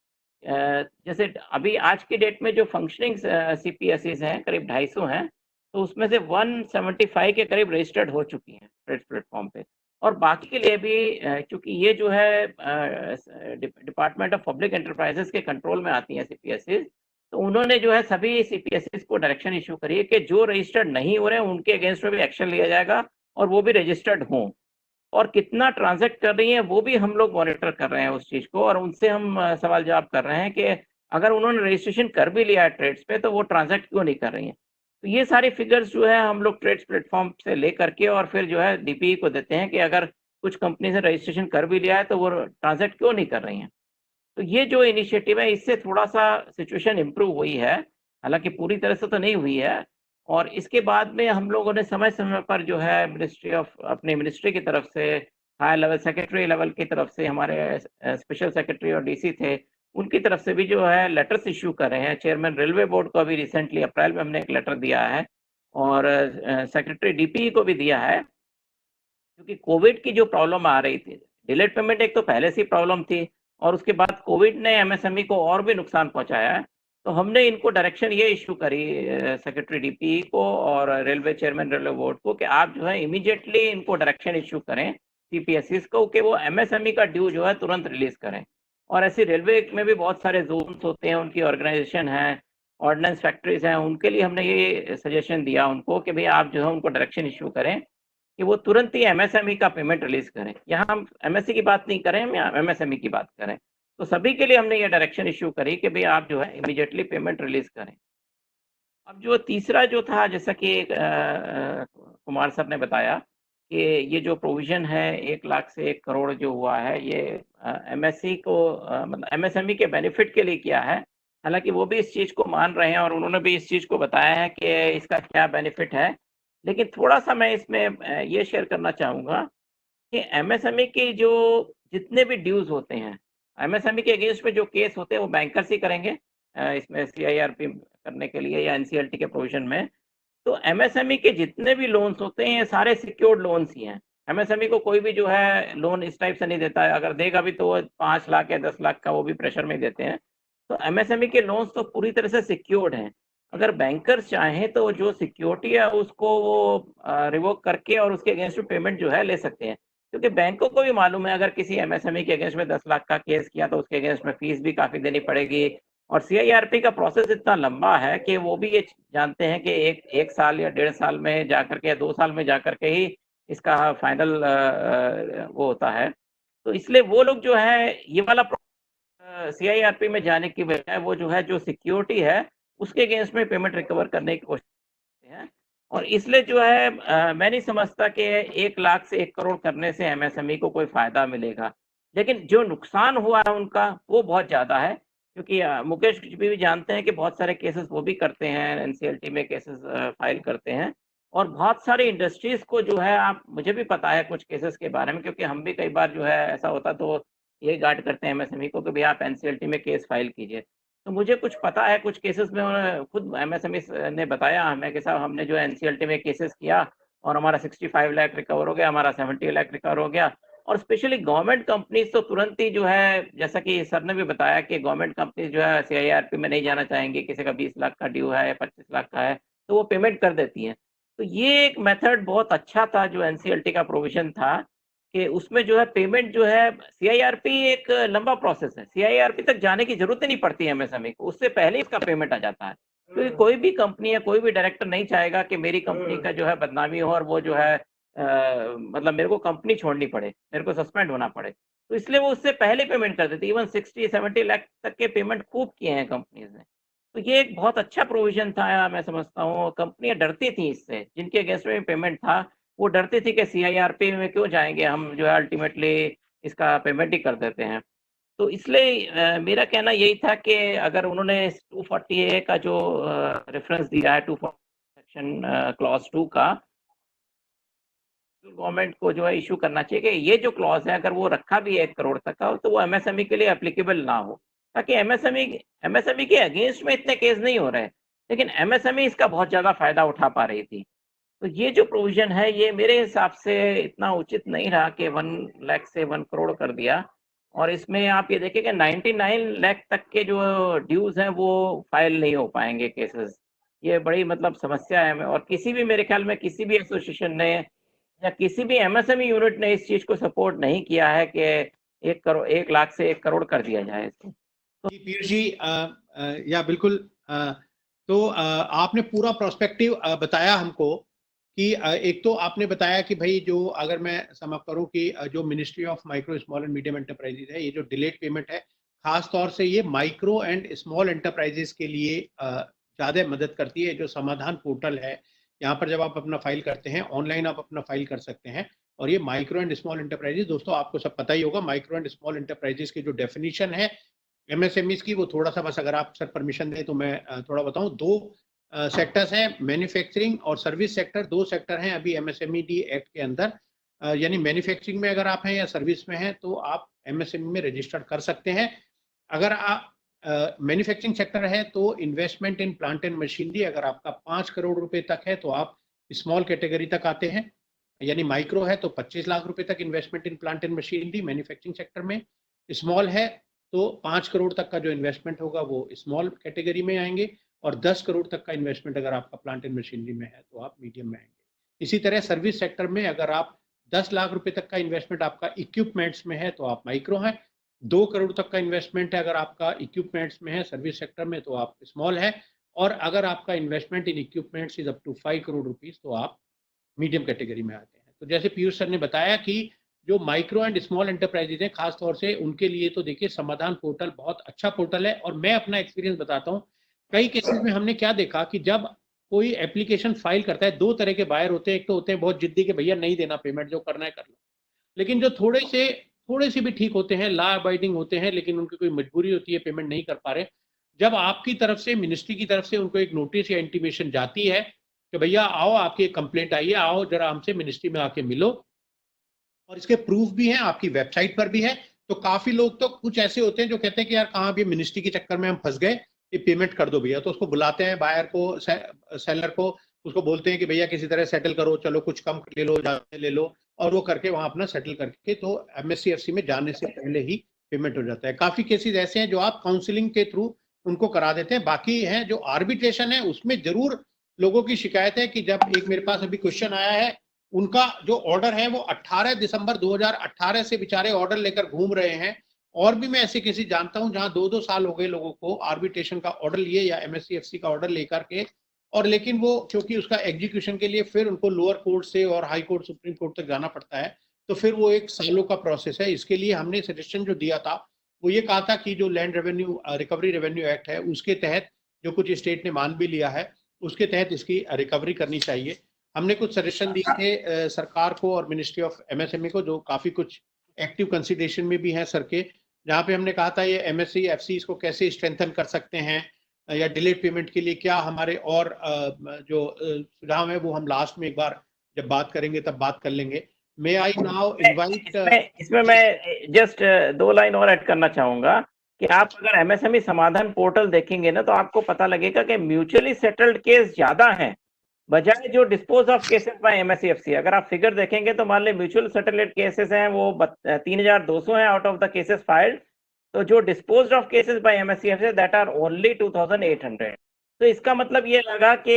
जैसे अभी आज की डेट में जो फंक्शनिंग CPSEs हैं करीब 250 हैं, तो उसमें से 175 के करीब रजिस्टर्ड हो चुकी हैं ट्रेड्स प्लेटफॉर्म पे। और बाकी के लिए भी क्योंकि ये जो है डिपार्टमेंट ऑफ पब्लिक एंटरप्राइजेस के कंट्रोल में आती हैं CPSEs, तो उन्होंने जो है सभी CPSEs को डायरेक्शन इशू करी है कि जो रजिस्टर्ड नहीं हो रहे हैं उनके अगेंस्ट में भी एक्शन लिया जाएगा और वो भी रजिस्टर्ड हों। और कितना ट्रांजैक्ट कर रही हैं वो भी हम लोग मॉनिटर कर रहे हैं उस चीज़ को, और उनसे हम सवाल जवाब कर रहे हैं कि अगर उन्होंने रजिस्ट्रेशन कर भी लिया है ट्रेड्स पे तो वो ट्रांजैक्ट क्यों नहीं कर रही हैं। तो ये सारी फिगर्स जो है हम लोग ट्रेड्स प्लेटफॉर्म से ले करके और फिर जो है DPE को देते हैं कि अगर कुछ कंपनी से रजिस्ट्रेशन कर भी लिया है तो वो ट्रांजैक्ट क्यों नहीं कर रही हैं। तो ये जो इनिशिएटिव है इससे थोड़ा सा सिचुएशन इम्प्रूव हुई है, हालांकि पूरी तरह से तो नहीं हुई है। और इसके बाद में हम लोगों ने समय समय पर जो है अपनी मिनिस्ट्री की तरफ से, हाई लेवल सेक्रेटरी लेवल की तरफ से, हमारे स्पेशल सेक्रेटरी और DC थे, उनकी तरफ से भी जो है लेटर्स इश्यू कर रहे हैं। चेयरमैन रेलवे बोर्ड को अभी रिसेंटली अप्रैल में हमने एक लेटर दिया है और सेक्रेटरी DPE को भी दिया है, क्योंकि कोविड की जो प्रॉब्लम आ रही थी, डिलेड पेमेंट एक तो पहले से प्रॉब्लम थी और उसके बाद कोविड ने MSME को और भी नुकसान पहुंचाया है। तो हमने इनको डायरेक्शन ये इशू करी सेक्रेटरी DPE को और रेलवे चेयरमैन रेलवे बोर्ड को कि आप जो है इमीडिएटली इनको डायरेक्शन इशू करें CPSEs को कि वो MSME का ड्यू जो है तुरंत रिलीज करें। और ऐसे रेलवे में भी बहुत सारे जोन्स होते हैं, उनकी ऑर्गेनाइजेशन है, ऑर्डिनेंस फैक्ट्रीज हैं, उनके लिए हमने ये सजेशन दिया उनको कि भाई आप जो है उनको डायरेक्शन इशू करें कि वो तुरंत ही MSME का पेमेंट रिलीज करें। यहाँ हम MSE की बात नहीं करें, हम यहाँ MSME की बात करें। तो सभी के लिए हमने ये डायरेक्शन इशू करी कि भाई आप जो है इमीडिएटली पेमेंट रिलीज करें। अब जो तीसरा जो था, जैसा कि कुमार सर ने बताया कि ये जो प्रोविजन है 1 लाख से 1 करोड़ जो हुआ है, ये MSE को मतलब MSME के बेनिफिट के लिए किया है। हालांकि वो भी इस चीज़ को मान रहे हैं और उन्होंने भी इस चीज़ को बताया है कि इसका क्या बेनिफिट है। लेकिन थोड़ा-सा मैं इसमें ये शेयर करना चाहूँगा कि MSME के जो जितने भी ड्यूज़ होते हैं, MSME के अगेंस्ट में जो केस होते हैं वो बैंकर्स ही करेंगे इसमें CIRP करने के लिए या NCLT के प्रोविज़न में। तो MSME के जितने भी लोन्स होते हैं सारे सिक्योर्ड लोन्स ही हैं। MSME को कोई भी जो है लोन इस टाइप से नहीं देता है, अगर देगा भी तो 5 लाख या 10 लाख का वो भी प्रेशर में देते हैं। तो MSME के लोन्स तो पूरी तरह से सिक्योर्ड हैं। अगर बैंकर्स चाहें तो जो सिक्योरिटी है उसको वो रिवोक करके और उसके अगेंस्ट में पेमेंट जो है ले सकते हैं, क्योंकि बैंकों को भी मालूम है अगर किसी MSME के अगेंस्ट में 10 लाख का केस किया तो उसके अगेंस्ट में फीस भी काफ़ी देनी पड़ेगी। और CIRP का प्रोसेस इतना लंबा है कि वो भी ये जानते हैं कि एक साल या 1.5 साल में जाकर के या 2 साल में जाकर के ही इसका फाइनल वो होता है। तो इसलिए वो लोग जो है ये वाला CIRP में जाने की बजाय वो जो है जो सिक्योरिटी है उसके अगेंस्ट में पेमेंट रिकवर करने की कोशिश करते हैं। और इसलिए जो है मैं नहीं समझता कि 1 लाख से 1 करोड़ करने से MSME को कोई फायदा मिलेगा। लेकिन जो नुकसान हुआ है उनका वो बहुत ज़्यादा है, क्योंकि मुकेश भी जानते हैं कि बहुत सारे केसेस वो भी करते हैं, NCLT में केसेस फाइल करते हैं और बहुत सारी इंडस्ट्रीज को जो है, आप मुझे भी पता है कुछ केसेस के बारे में, क्योंकि हम भी कई बार जो है ऐसा होता तो ये गाइड करते हैं एमएसएमई को कि भैया आप एनसीएलटी में केस फाइल कीजिए। तो मुझे कुछ पता है कुछ केसेस में, उन्होंने खुद एमएसएमई ने बताया हमें कि साहब हमने जो है एनसीएलटी में केसेस किया और हमारा 65 लाख रिकवर हो गया, हमारा 70 लाख रिकवर हो गया। और स्पेशली गवर्नमेंट कंपनीज तो तुरंत ही जो है, जैसा कि सर ने भी बताया कि गवर्नमेंट कंपनीज जो है सीआईआरपी में नहीं जाना चाहेंगे, किसी का 20 लाख का ड्यू है या 25 लाख का है तो वो पेमेंट कर देती हैं। तो ये एक मेथड बहुत अच्छा था जो एनसीएलटी का प्रोविजन था कि उसमें जो है पेमेंट जो है, सीआईआरपी एक लंबा प्रोसेस है, सीआईआरपी तक जाने की जरूरत ही नहीं पड़ती है एमएसएमई को, उससे पहले इसका पेमेंट आ जाता है। क्योंकि कोई भी कंपनी या कोई भी डायरेक्टर नहीं चाहेगा कि मेरी कंपनी का जो है बदनामी हो और वो जो है मतलब मेरे को कंपनी छोड़नी पड़े, मेरे को सस्पेंड होना पड़े। तो इसलिए वो उससे पहले पेमेंट कर देती है। इवन 60-70 लाख तक के पेमेंट खूब किए हैं कंपनीज ने। तो ये एक बहुत अच्छा प्रोविजन था, मैं समझता हूँ। कंपनियां डरती थी इससे, जिनके अगेंस्ट में पेमेंट था वो डरती थी कि सीआईआरपी में क्यों जाएंगे, हम जो है अल्टीमेटली इसका पेमेंट ही कर देते हैं। तो इसलिए मेरा कहना यही था कि अगर उन्होंने 240A का जो रेफरेंस दिया है, 240 सेक्शन क्लॉज 2 का, गवर्नमेंट को जो है इशू करना चाहिए कि ये जो क्लॉज है अगर वो रखा भी है 1 करोड़ तक का तो वो एमएसएमई के लिए एप्लीकेबल ना हो, ताकि एमएसएमई के अगेंस्ट में इतने केस नहीं हो रहे, लेकिन एमएसएमई इसका बहुत ज्यादा फायदा उठा पा रही थी। तो ये जो प्रोविजन है ये मेरे हिसाब से इतना उचित नहीं रहा कि 1 लाख से 1 करोड़ कर दिया। और इसमें आप ये देखिए कि 99 लाख तक के जो ड्यूज हैं वो फाइल नहीं हो पाएंगे केसेस। ये बड़ी मतलब समस्या है। और किसी भी, मेरे ख्याल में किसी भी एसोसिएशन ने या किसी भी एमएसएमई यूनिट ने इस चीज को सपोर्ट नहीं किया है कि 1 लाख से 1 करोड़ कर दिया जाए इसको। जी पीयूष जी, या बिल्कुल। तो आपने पूरा प्रोस्पेक्टिव बताया हमको कि एक तो आपने बताया कि भाई जो, अगर मैं सम अप करूं कि जो ministry of micro small and medium enterprises है, ये जो डिलेड पेमेंट है खास तौर से ये माइक्रो एंड स्मॉल एंटरप्राइजेज के लिए ज़्यादा मदद करती है। जो समाधान पोर्टल है, यहाँ पर जब आप अपना फाइल करते हैं ऑनलाइन आप अपना फाइल कर सकते हैं। और ये माइक्रो एंड स्मॉल एंटरप्राइजेज, दोस्तों आपको सब पता ही होगा, माइक्रो एंड स्मॉल एंटरप्राइजेज की जो डेफिनेशन है एमएसएमईज की, वो थोड़ा सा, बस अगर आप सर परमिशन दें तो मैं थोड़ा बताऊं। 2 सेक्टर्स हैं, मैन्युफैक्चरिंग और सर्विस सेक्टर, 2 सेक्टर हैं अभी एमएसएमई एक्ट के अंदर। यानी मैन्युफैक्चरिंग में अगर आप हैं या सर्विस में हैं तो आप एमएसएमई में रजिस्टर्ड कर सकते हैं। अगर आप मैन्युफैक्चरिंग सेक्टर है तो investment in plant and machinery, अगर आपका 5 करोड़ रुपए तक है तो आप स्मॉल कैटेगरी तक आते हैं। यानी माइक्रो है तो 25 लाख रुपए तक investment in plant and machinery manufacturing sector में। स्मॉल है तो 5 करोड़ तक का जो इन्वेस्टमेंट होगा वो स्मॉल कैटेगरी में आएंगे, और 10 करोड़ तक का इन्वेस्टमेंट अगर आपका प्लांट एंड मशीनरी में है तो आप मीडियम में आएंगे। इसी तरह सर्विस सेक्टर में अगर आप 10 लाख रुपए तक का इन्वेस्टमेंट आपका इक्विपमेंट्स में है तो आप माइक्रो हैं। 2 करोड़ तक का इन्वेस्टमेंट है अगर आपका इक्विपमेंट्स में है सर्विस सेक्टर में तो आप स्मॉल है। और अगर आपका investment in equipments is up to 5 crore rupees तो आप मीडियम कैटेगरी में आते हैं। तो जैसे पीयूष सर ने बताया कि जो माइक्रो एंड स्मॉल एंटरप्राइजेज हैं खास तौर से उनके लिए तो देखिए समाधान पोर्टल बहुत अच्छा पोर्टल है। और मैं अपना एक्सपीरियंस बताता हूँ, कई केसेस में हमने क्या देखा कि जब कोई एप्लीकेशन फाइल करता है, 2 तरह के बायर होते हैं। एक तो होते हैं बहुत जिद्दी के, भैया नहीं देना पेमेंट, जो करना है कर लो। लेकिन जो थोड़े से भी ठीक होते हैं, लॉ अबाइडिंग होते हैं, लेकिन उनकी कोई मजबूरी होती है, पेमेंट नहीं कर पा रहे, जब आपकी तरफ से, मिनिस्ट्री की तरफ से उनको एक नोटिस या इंटीमेशन जाती है कि भैया आओ, आपकी एक कंप्लेंट आई है, आओ जरा हमसे मिनिस्ट्री में आके मिलो, और इसके प्रूफ भी हैं, आपकी वेबसाइट पर भी है। तो काफी लोग तो कुछ ऐसे होते हैं जो कहते हैं कि यार कहाँ भी मिनिस्ट्री के चक्कर में हम फंस गए, ये पेमेंट कर दो भैया। तो उसको बुलाते हैं, बायर को, सेलर को, उसको बोलते हैं कि भैया किसी तरह सेटल करो, चलो कुछ कम ले लो, ज्यादा ले लो, और वो करके वहां अपना सेटल करके तो एमएससीएफसी में जाने से पहले ही पेमेंट हो जाता है। काफी केसेस ऐसे हैं जो आप काउंसलिंग के थ्रू उनको करा देते हैं। बाकी है जो आर्बिट्रेशन है उसमें जरूर लोगों की शिकायत है कि जब एक मेरे पास अभी क्वेश्चन आया है, उनका जो ऑर्डर है वो 18 दिसंबर 2018 से बेचारे ऑर्डर लेकर घूम रहे हैं। और भी मैं ऐसे केसेस जानता हूं जहां 2-2 साल हो गए लोगों को आर्बिट्रेशन का ऑर्डर लिए या एमएससीएफसी का ऑर्डर लेकर के, और लेकिन वो क्योंकि उसका एग्जीक्यूशन के लिए फिर उनको लोअर कोर्ट से और हाई कोर्ट, सुप्रीम कोर्ट तक जाना पड़ता है, तो फिर वो एक सालों का प्रोसेस है। इसके लिए हमने सजेशन जो दिया था वो ये कहा था कि जो land revenue recovery revenue act है उसके तहत, जो कुछ स्टेट ने मान भी लिया है, उसके तहत इसकी रिकवरी करनी चाहिए। हमने कुछ सजेशन दिए थे सरकार को और मिनिस्ट्री ऑफ एमएसएमई को, जो काफी कुछ एक्टिव कंसिडरेशन में भी हैं सर के, जहाँ पे हमने कहा था ये एमएससी एफसी इसको कैसे स्ट्रेंथन कर सकते हैं, या डिलेड पेमेंट के लिए क्या हमारे और जो सुझाव है वो हम लास्ट में एक बार जब बात करेंगे तब बात कर लेंगे। मे आई नाउ इनवाइट। इसमें मैं जस्ट 2 लाइन और ऐड करना चाहूंगा कि आप अगर एमएसएमई समाधान पोर्टल देखेंगे ना तो आपको पता लगेगा कि म्यूचुअली सेटल्ड केस ज्यादा हैं बजाय जो डिस्पोज ऑफ केसेस बाय एमएससीएफसी। अगर आप फिगर देखेंगे तो मान लीजिए म्यूचुअल सेटल्ड केसेस हैं वो 3200 हैं out of the cases filed, तो जो dispose of cases by MSCFC that are only 2800। तो इसका मतलब ये लगा कि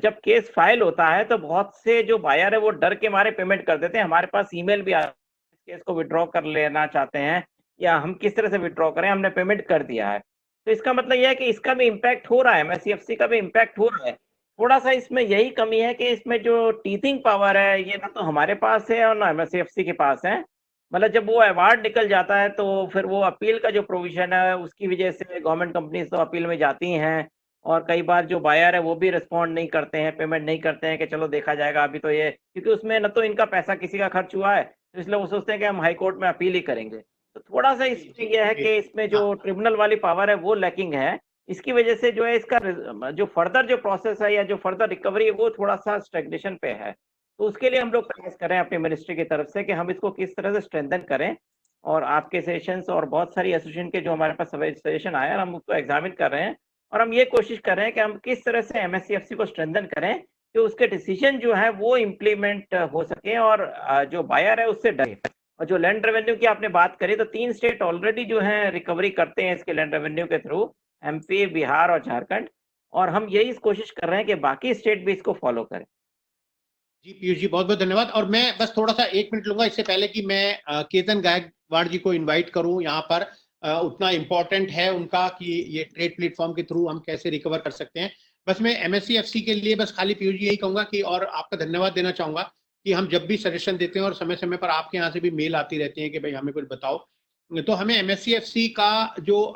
जब केस फाइल होता है तो बहुत से जो बायर है वो डर के मारे पेमेंट कर देते हैं। हमारे पास ईमेल भी आता है, इस केस को विड्रॉ कर लेना चाहते हैं या हम किस तरह से विड्रॉ करें, हमने पेमेंट कर दिया है। तो इसका मतलब यह है कि इसका भी इम्पैक्ट हो रहा है, एमएससीएफसी का भी इम्पैक्ट हो रहा है। थोड़ा सा इसमें यही कमी है कि इसमें जो टीथिंग पावर है ये ना तो हमारे पास है और ना एमएससीएफसी के पास है। मतलब जब वो अवार्ड निकल जाता है तो फिर वो अपील का जो प्रोविजन है उसकी वजह से गवर्नमेंट कंपनीज तो अपील में जाती हैं और कई बार जो बायर है वो भी रिस्पॉन्ड नहीं करते हैं, पेमेंट नहीं करते हैं कि चलो देखा जाएगा अभी तो ये, क्योंकि उसमें न तो इनका पैसा किसी का खर्च हुआ है तो इसलिए वो सोचते हैं कि हम हाई कोर्ट में अपील ही करेंगे। तो थोड़ा सा इसमें यह है कि इसमें जो ट्रिब्यूनल वाली पावर है वो लैकिंग है। इसकी वजह से जो है इसका जो फर्दर जो प्रोसेस है या जो फर्दर रिकवरी है वो थोड़ा सा स्टैग्नेशन पे है। तो उसके लिए हम लोग प्रयास कर रहे हैं अपनी मिनिस्ट्री की तरफ से कि हम इसको किस तरह से स्ट्रेंथन करें, और आपके सेशंस और बहुत सारी एसोसिएशन के जो हमारे पास सजेशन आए हम उसको एग्जामिन कर रहे हैं और हम ये कोशिश कर रहे हैं कि हम किस तरह से एमएससीएफसी को स्ट्रेंथन करें कि उसके डिसीजन जो है वो इम्प्लीमेंट हो सके और जो बायर है उससे डरे। और जो लैंड रेवेन्यू की आपने बात करी तो 3 स्टेट ऑलरेडी जो है रिकवरी करते हैं इसके लैंड रेवेन्यू के थ्रू, एमपी, बिहार और झारखंड, और हम यही कोशिश कर रहे हैं कि बाकी स्टेट भी इसको फॉलो करें। जी पीयूष जी बहुत बहुत धन्यवाद। और मैं बस थोड़ा सा 1 मिनट लूंगा इससे पहले कि मैं केतन गायकवाड़ जी को इनवाइट करूं यहाँ पर। उतना इम्पोर्टेंट है उनका कि ये ट्रेड प्लेटफॉर्म के थ्रू हम कैसे रिकवर कर सकते हैं। बस मैं एमएससीएफसी के लिए बस खाली पीयूष जी यही कहूंगा कि, और आपका धन्यवाद देना चाहूंगा कि हम जब भी सजेशन देते हैं और समय समय पर आपके यहाँ से भी मेल आती रहती है कि भाई हमें कुछ बताओ, तो हमें एमएससीएफसी का जो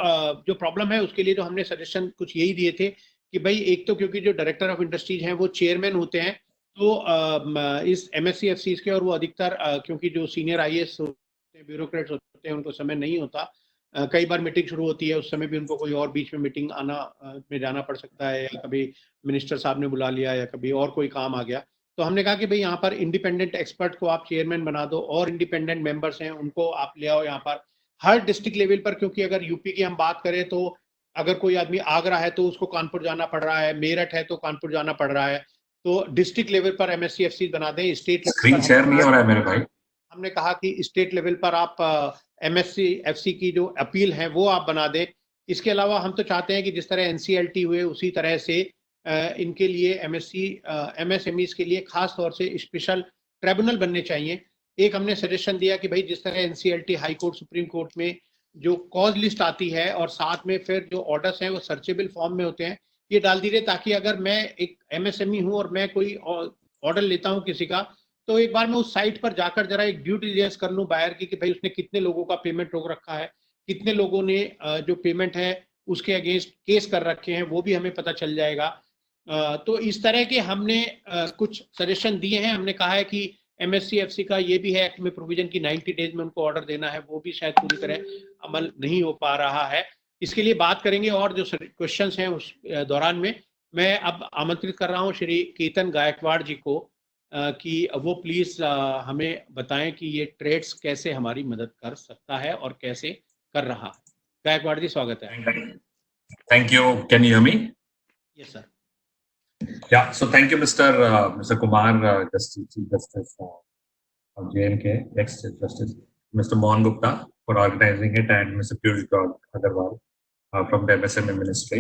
प्रॉब्लम है उसके लिए तो हमने सजेशन कुछ यही दिए थे कि भाई एक तो क्योंकि जो डायरेक्टर ऑफ इंडस्ट्रीज हैं वो चेयरमैन होते हैं तो इस एमएससीएफसी के, और वो अधिकतर क्योंकि जो सीनियर आईएएस होते हैं, ब्यूरोक्रेट्स होते हैं, उनको समय नहीं होता। कई बार मीटिंग शुरू होती है उस समय भी उनको कोई और बीच में मीटिंग में जाना पड़ सकता है, या कभी मिनिस्टर साहब ने बुला लिया या कभी और कोई काम आ गया। तो हमने कहा कि भाई यहाँ पर इंडिपेंडेंट एक्सपर्ट को आप चेयरमैन बना दो और इंडिपेंडेंट मेंबर्स हैं उनको आप ले आओ यहाँ पर हर डिस्ट्रिक्ट लेवल पर। क्योंकि अगर यूपी की हम बात करें तो अगर कोई आदमी आगरा है तो उसको कानपुर जाना पड़ रहा है, मेरठ है तो कानपुर जाना पड़ रहा है। तो डिस्ट्रिक्ट लेवल पर एमएससीएफसी बना दें, स्टेट स्क्रीन शेयर नहीं हो रहा है मेरे भाई। हमने कहा कि स्टेट लेवल पर आप एमएससीएफसी की जो अपील है वो आप बना दें। इसके अलावा हम तो चाहते हैं कि जिस तरह एनसीएलटी हुए उसी तरह से इनके लिए एमएसएमईज के लिए खास तौर से स्पेशल ट्रिब्यूनल बनने चाहिए। एक हमने सजेशन दिया कि भाई जिस तरह NCLT high court supreme court में जो कॉज लिस्ट आती है और साथ में फिर जो ऑर्डर्स हैं वो सर्चेबल फॉर्म में होते हैं, ये डाल दीजिए ताकि अगर मैं एक एमएसएमई हूं और मैं कोई ऑर्डर लेता हूं किसी का, तो एक बार मैं उस साइट पर जाकर जरा एक ड्यू डिलिजेंस कर लूं बायर की कि भाई उसने कितने लोगों का पेमेंट रोक रखा है, कितने लोगों ने जो पेमेंट है उसके अगेंस्ट केस कर रखे हैं, वो भी हमें पता चल जाएगा। तो इस तरह के हमने कुछ सजेशन दिए हैं। हमने कहा है कि एमएससीएफसी का ये भी है एक्ट में प्रोविजन की 90 डेज में उनको ऑर्डर देना है, वो भी शायद पूरी तरह अमल नहीं हो पा रहा है। इसके लिए बात करेंगे और जो क्वेश्चंस हैं उस दौरान में मैं अब आमंत्रित कर रहा हूं श्री केतन गायकवाड़ जी को कि वो प्लीज हमें बताएं कि ये ट्रेड्स कैसे हमारी मदद कर सकता है और कैसे कर रहा है। गायकवाड़ जी स्वागत है। Thank you, can you hear me? Yes sir. Yeah, so thank you, Mr. Kumar, Chief Justice of JNK, ex-Justice Mr. Mohan Gupta for organizing it, and Mr. Piyush Agarwal from the MSME Ministry,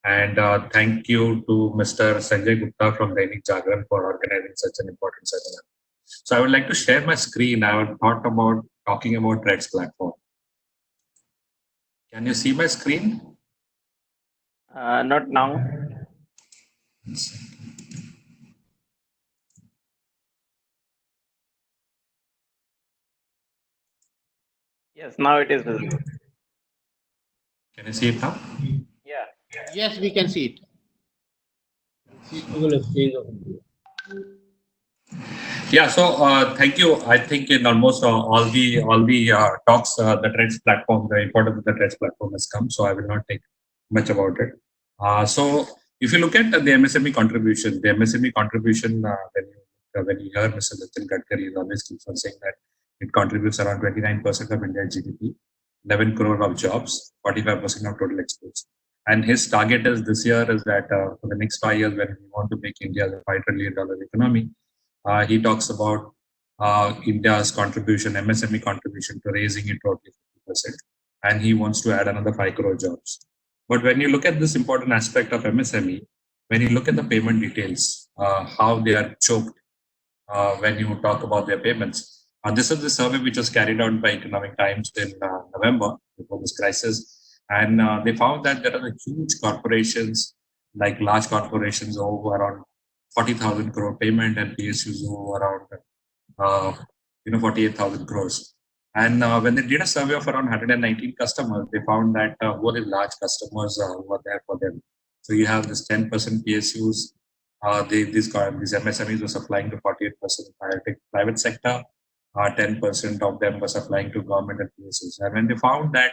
and thank you to Mr. Sanjay Gupta from Dainik Jagran for organizing such an important seminar. So I would like to share my screen. I have thought about talking about TREDS platform. Can you see my screen? Not now. Yes, now it is visible. Can you see it now? Yeah. Yes, we can see it. Yeah, so thank you. I think in almost all the talks, the TREDS platform, the importance of the TREDS platform has come. So I will not take much about it. So if you look at the MSME contribution, when you hear Mr. Nitin Gadkari, he always keeps on saying that it contributes around 29% of India's GDP, 11 crore of jobs, 45% of total exports. And his target is this year is that for the next 5 years, when we want to make India a $5 trillion economy, he talks about India's contribution, MSME contribution, to raising it to 50%. And he wants to add another 5 crore jobs. But when you look at this important aspect of MSME, when you look at the payment details, how they are choked when you talk about their payments. This is the survey which was carried out by Economic Times in November before this crisis. And they found that there are huge corporations, like large corporations over around 40,000 crore payment and PSUs over around 48,000 crores. And when they did a survey of around 119 customers, they found that who are the large customers were there for them. So you have this 10% PSUs. These MSMEs were supplying to 48% private sector. 10% of them were supplying to government and PSUs. And when they found that,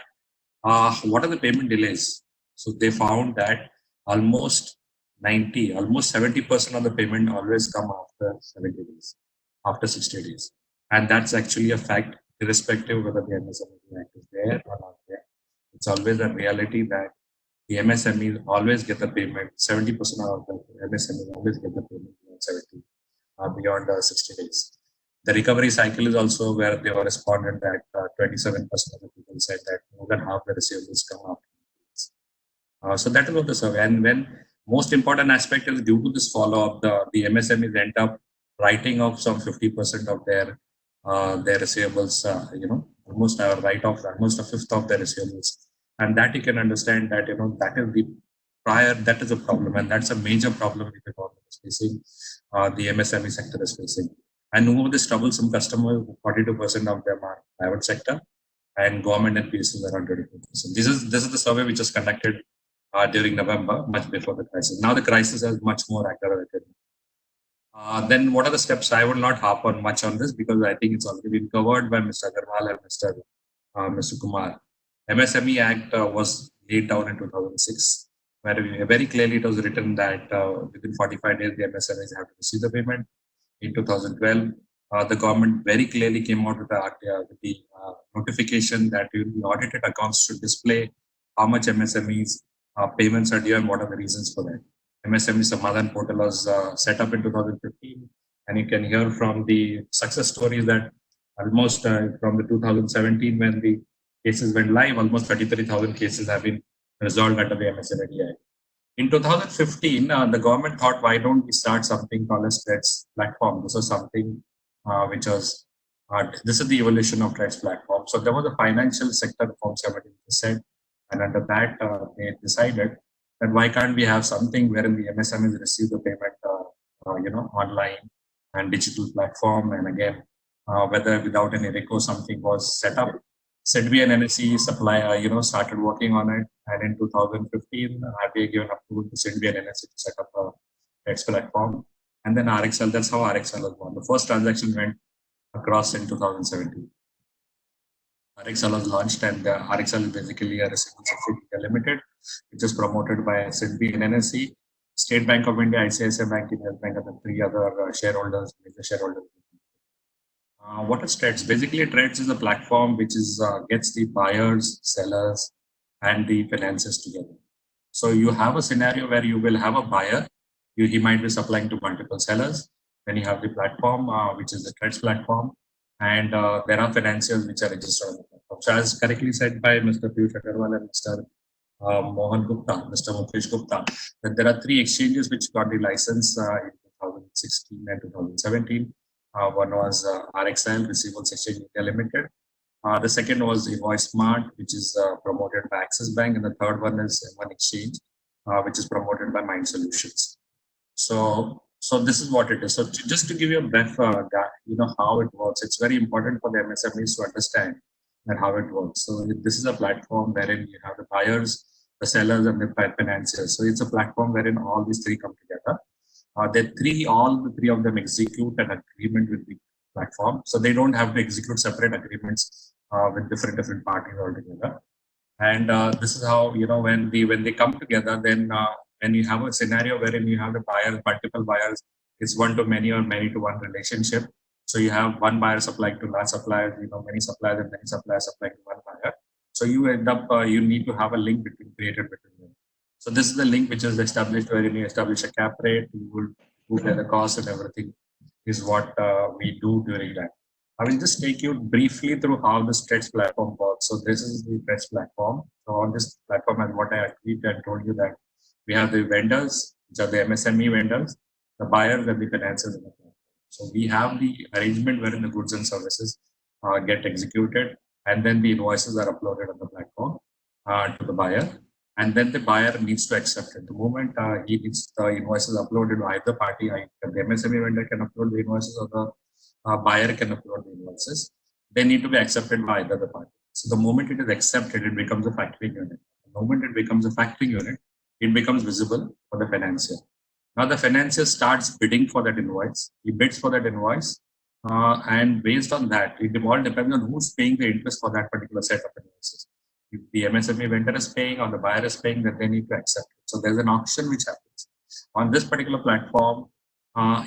what are the payment delays? So they found that almost 70% of the payment always come after 70 days, after 60 days. And that's actually a fact, irrespective whether the MSME Act is there or not there. It's always a reality that the MSMEs always get the payment. 70% of the MSMEs always get the payment beyond 60 days. The recovery cycle is also where they were responded that 27% of the people said that more than half the receivables come after. So that is what the survey. And when most important aspect is due to this follow-up, the MSMEs end up writing off some 50% of their receivables. Almost write off almost a fifth of their receivables. And that you can understand that that is a problem, and that's a major problem that the government is facing, the MSME sector is facing. And who are these troublesome customers? 42% of them are private sector, and government and PSUs around 24%. This is the survey which was conducted during November, much before the crisis. Now the crisis has much more accelerated. Then what are the steps? I will not harp on much on this because I think it's already been covered by Mr. Agarwal and Mr. Kumar. MSME Act was laid down in 2006, where very clearly it was written that within 45 days the MSMEs have to receive the payment. In 2012, the government very clearly came out with the notification that the audited accounts should display how much MSMEs payments are due and what are the reasons for that. MSME Samadhan portal was set up in 2015, and you can hear from the success stories that almost from the 2017 when the cases went live, almost 33,000 cases have been resolved under the MSME Act. In 2015, the government thought, why don't we start something called a TReDS platform? This was something which was, this is the evolution of TReDS platform. So there was a financial sector reform 17%, and under that, they decided that why can't we have something wherein the MSMEs receive the payment, online and digital platform, and again, whether without any recourse something was set up. SEDBI and NSE started working on it, and in 2015, RBI given approval to SEDBI and NSE to set up a TReDS platform, and then RXL. That's how RXL was born. The first transaction went across in 2017. RXL was launched, and RXL is basically a receivable subsidiary limited, which is promoted by SEDBI and NSE, State Bank of India, ICICI Bank, Indian Bank, and the three other major shareholders. What is TReDS? Basically, TReDS is a platform which is gets the buyers, sellers, and the financiers together. So you have a scenario where you will have a buyer. He might be supplying to multiple sellers. Then you have the platform, which is the TReDS platform, and there are financiers which are registered on the platform. So as correctly said by Mr. Piyush Agarwal and Mr. Mr. Mukesh Gupta, that there are three exchanges which got the license in 2016 and 2017. One was RXL, Receivables Exchange India Limited. The second was InvoiceSmart, which is promoted by Axis Bank, and the third one is M1 Exchange, which is promoted by Mind Solutions. So this is what it is. So just to give you a brief, how it works, it's very important for the MSMEs to understand that how it works. So this is a platform wherein you have the buyers, the sellers, and the financiers. So it's a platform wherein all these three come together. All the three of them execute an agreement with the platform. So they don't have to execute separate agreements with different parties altogether. And this is how, when they come together, then when you have a scenario wherein you have the buyers, multiple buyers, it's one to many or many to one relationship. So you have one buyer supplying to large suppliers, many suppliers and many suppliers supplying to one buyer. So you end up, you need to have a link created between them. So this is the link which is established wherein you establish a cap rate, you will bear the cost and everything is what we do during that. I will just take you briefly through how the Stretch platform works. So this is the Stretch platform. So on this platform, and what I agreed and told you that we have the vendors, which are the MSME vendors, the buyers and the financiers in the platform. So we have the arrangement wherein the goods and services get executed, and then the invoices are uploaded on the platform to the buyer. And then the buyer needs to accept it. The moment he needs the invoices uploaded by either party, the MSME vendor can upload the invoices or the buyer can upload the invoices. They need to be accepted by either the party. So the moment it is accepted, it becomes a factoring unit. The moment it becomes a factoring unit, it becomes visible for the financier. Now the financier starts bidding for that invoice. He bids for that invoice, and based on that, it all depends on who's paying the interest for that particular set of invoices. If the MSME vendor is paying or the buyer is paying, then they need to accept it. So there's an auction which happens on this particular platform.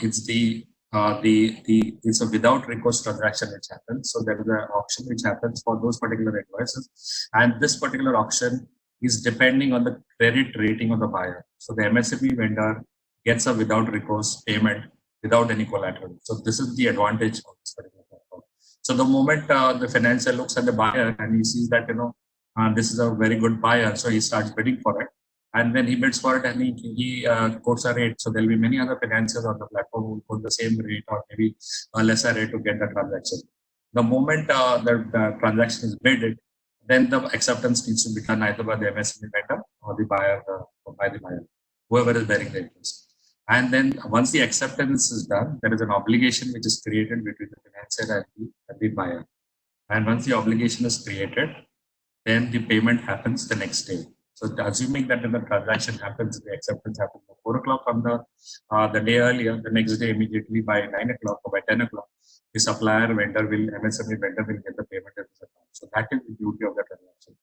It's it's a without recourse transaction which happens. So there is an auction which happens for those particular invoices, and this particular auction is depending on the credit rating of the buyer. So the MSME vendor gets a without recourse payment without any collateral. So this is the advantage of this particular platform. So the moment the financier looks at the buyer and he sees that this is a very good buyer, so he starts bidding for it, and then he bids for it and he quotes a rate. So there will be many other financiers on the platform who quote the same rate or maybe a lesser rate to get the transaction. The moment the transaction is bidded, then the acceptance needs to be done either by the MSME vendor or the buyer, or by the buyer, whoever is bearing the interest. And then once the acceptance is done, there is an obligation which is created between the financier and the buyer. And once the obligation is created, then the payment happens the next day. So assuming that the transaction happens, the acceptance happens at 4 o'clock on the day earlier, the next day immediately by 9 o'clock or by 10 o'clock, the supplier vendor MSME vendor will get the payment in his account. So that is the duty of the transaction.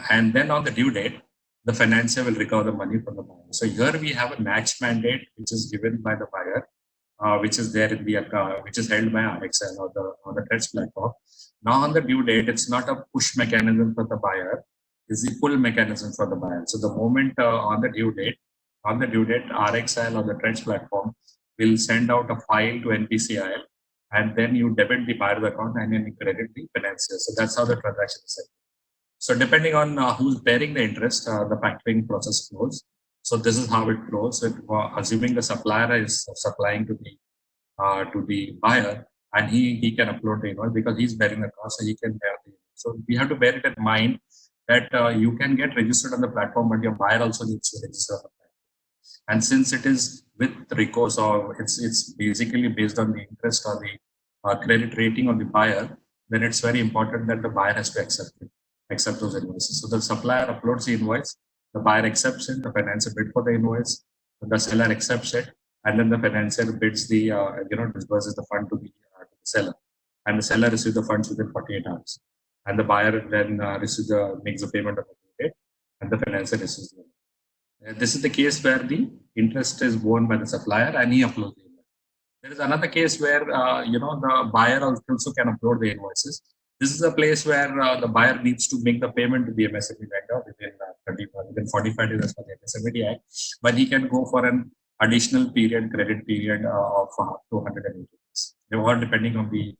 And then on the due date, the financier will recover the money from the buyer. So here we have a match mandate which is given by the buyer, which is there in the which is held by RXL or the Stretch platform. Now on the due date, it's not a push mechanism for the buyer; it's the pull mechanism for the buyer. So the moment on the due date, RXL or the Stretch platform will send out a file to NPCIL, and then you debit the buyer's account and then you credit the financier. So that's how the transaction is set. So depending on who's bearing the interest, the factoring process flows. So this is how it flows. Assuming the supplier is supplying to the buyer, and he can upload the invoice because he's bearing the cost, so he can bear the invoice. So we have to bear it in mind that you can get registered on the platform, but your buyer also needs to register on the platform. And since it is with recourse, or it's basically based on the interest or the credit rating of the buyer, then it's very important that the buyer has to accept those invoices. So the supplier uploads the invoice, the buyer accepts it, the financier bid for the invoice, the seller accepts it, and then the financier bids the disburses the fund to the seller, and the seller receives the funds within 48 hours, and the buyer then makes the payment of the date, and the financier receives the money. This is the case where the interest is borne by the supplier and he uploads the invoice. There is another case where the buyer also can upload the invoices. This is a place where the buyer needs to make the payment to the MSME vendor within 45 days as per the MSME Act, but he can go for an additional credit period of up to 180 days. Or depending on the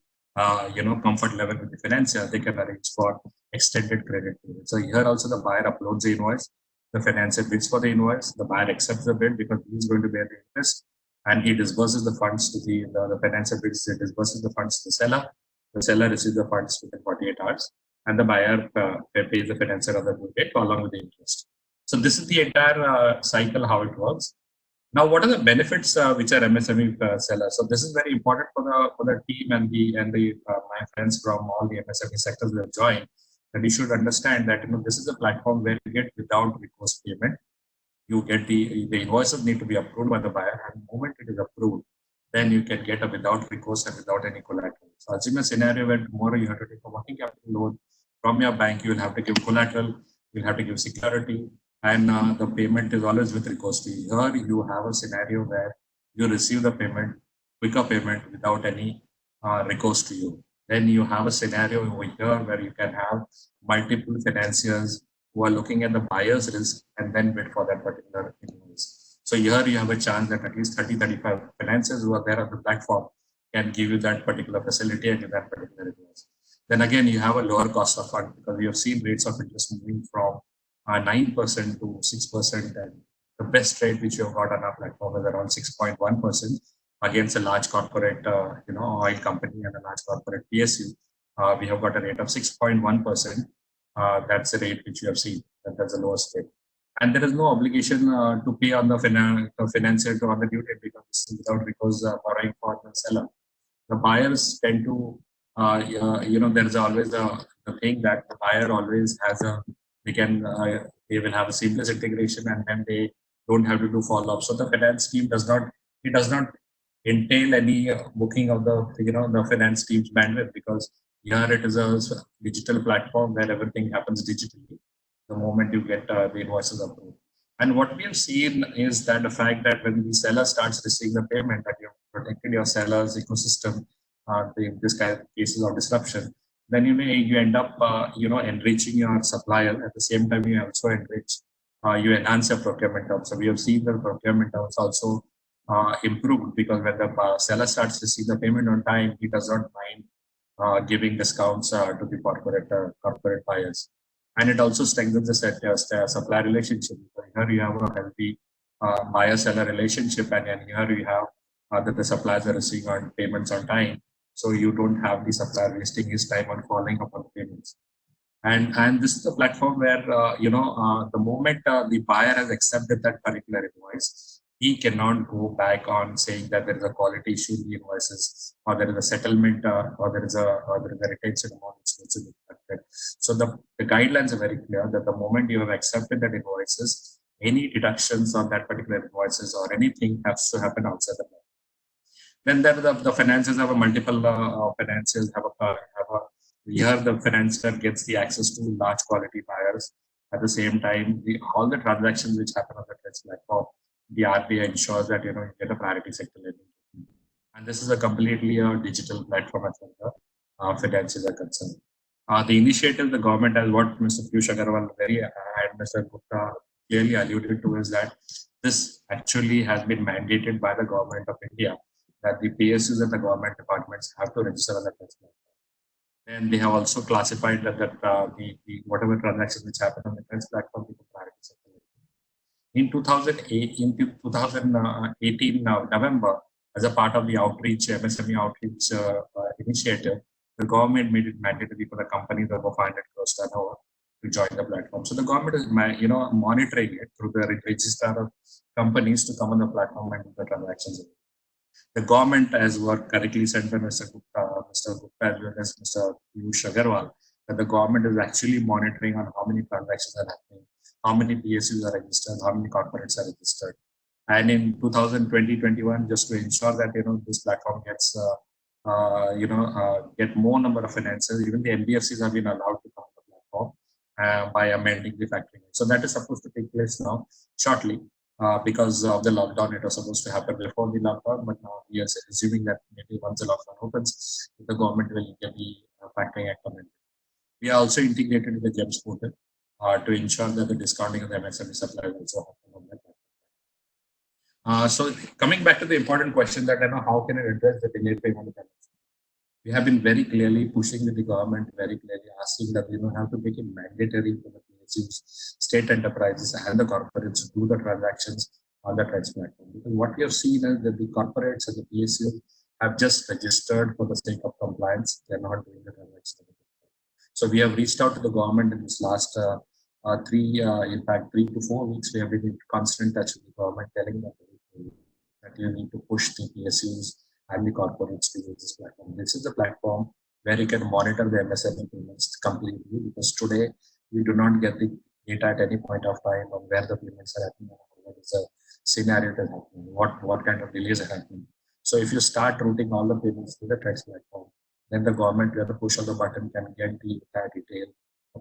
comfort level with the financier, they can arrange for extended credit period. So here also the buyer uploads the invoice, the financier bids for the invoice, the buyer accepts the bid because he is going to bear the interest, and he disburses the funds to the financier disburses the funds to the seller. The seller receives the funds within 48 hours, and the buyer pays the financier on the due date along with the interest. So this is the entire cycle how it works. Now, what are the benefits which are MSME sellers? So this is very important for the team and my friends from all the MSME sectors who have joined. That you should understand that this is a platform where you get without recourse payment. You get the invoices need to be approved by the buyer, and the moment it is approved, then you can get a without recourse and without any collateral. So assume a scenario where tomorrow you have to take a working capital loan from your bank, you will have to give collateral, you'll have to give security, and the payment is always with recourse to you. Here you have a scenario where you receive the payment, quicker payment without any recourse to you. Then you have a scenario over here where you can have multiple financiers who are looking at the buyer's risk and then bid for that particular invoice. So here you have a chance that at least 30-35 financiers who are there on the platform can give you that particular facility and give that particular invoice. Then again, you have a lower cost of fund because we have seen rates of interest moving from 9% to 6%, and the best rate which you have got on our platform is around 6.1% against a large corporate, oil company and a large corporate PSU. We have got a rate of 6.1%. That's the rate which you have seen. That's the lowest rate. And there is no obligation to pay on the financier to on the due date because this is without recourse borrowing for the seller. The buyers tend to, there is always the thing that the buyer always has they will have a seamless integration and then they don't have to do follow-up. So the finance team does not entail any booking of the finance team's bandwidth because here it is a digital platform where everything happens digitally the moment you get the invoices approved. And what we have seen is that the fact that when the seller starts receiving the payment, that you've protected your seller's ecosystem, this kind of cases of disruption, then you end up enriching your supplier. At the same time, you also you enhance your procurement terms. So we have seen the procurement terms also improved because when the seller starts to see the payment on time, he does not mind giving discounts to the corporate buyers. And it also strengthens the supply relationship. Here you have a healthy buyer-seller relationship, and here you have that the suppliers are receiving payments on time. So you don't have the supplier wasting his time on following up on the payments. And this is a platform where, the moment the buyer has accepted that particular invoice, he cannot go back on saying that there is a quality issue in the invoices, or there is a settlement, or there is a retention amount which needs to be collected. So the guidelines are very clear that the moment you have accepted that invoices, any deductions on that particular invoices or anything has to happen outside the bank. Then there the financiers have a multiple financiers here the financier gets the access to large quality buyers. At the same time, all the transactions which happen on the TReDS platform, the RBI ensures that you get a priority sector lending. And this is a completely digital platform as far as finances are concerned. The initiative the government has, what Mr. Piyush Agarwal and Mr. Gupta clearly alluded to, is that this actually has been mandated by the government of India that the PSUs and the government departments have to register on the TReDS platform. And they have also classified that the whatever transactions which happen on the TReDS platform is priority sector. In 2018 November, as a part of the outreach MSME outreach initiative, the government made it mandatory for the companies over 500 crores turnover to join the platform. So the government is monitoring it through the register of companies to come on the platform and do the transactions. The government, as was correctly said by Mr. Gupta as well as Mr. Piyush Agarwal, that the government is actually monitoring on how many transactions are happening, how many PSUs are registered, how many corporates are registered. And in 2020-21, just to ensure that this platform gets get more number of financiers, even the NBFCs have been allowed to come to the platform by amending the factoring. So that is supposed to take place now shortly. Because of the lockdown, it was supposed to happen before the lockdown, but now we are assuming that maybe once the lockdown opens, the government will get the factoring act amended. We are also integrated with the GEMS portal to ensure that the discounting of the MSME supply will also happen on that. So coming back to the important question that how can it address the delayed payment of MSME? We have been very clearly pushing with the government, very clearly asking that have to make it mandatory for the PSUs, state enterprises and the corporates to do the transactions on the TReDS platform. Because what we have seen is that the corporates and the PSUs have just registered for the sake of compliance. They are not doing the transactions. So we have reached out to the government in this last 3 to 4 weeks. We have been in constant touch with the government, telling them that you need to push the PSUs and the corporates to use this platform. This is the platform where you can monitor the MSME payments completely, because today you do not get the data at any point of time on where the payments are happening, what is the scenario that is happening, what kind of delays are happening. So if you start routing all the payments to the TReDS platform, then the government, with the push of the button, can get the entire detail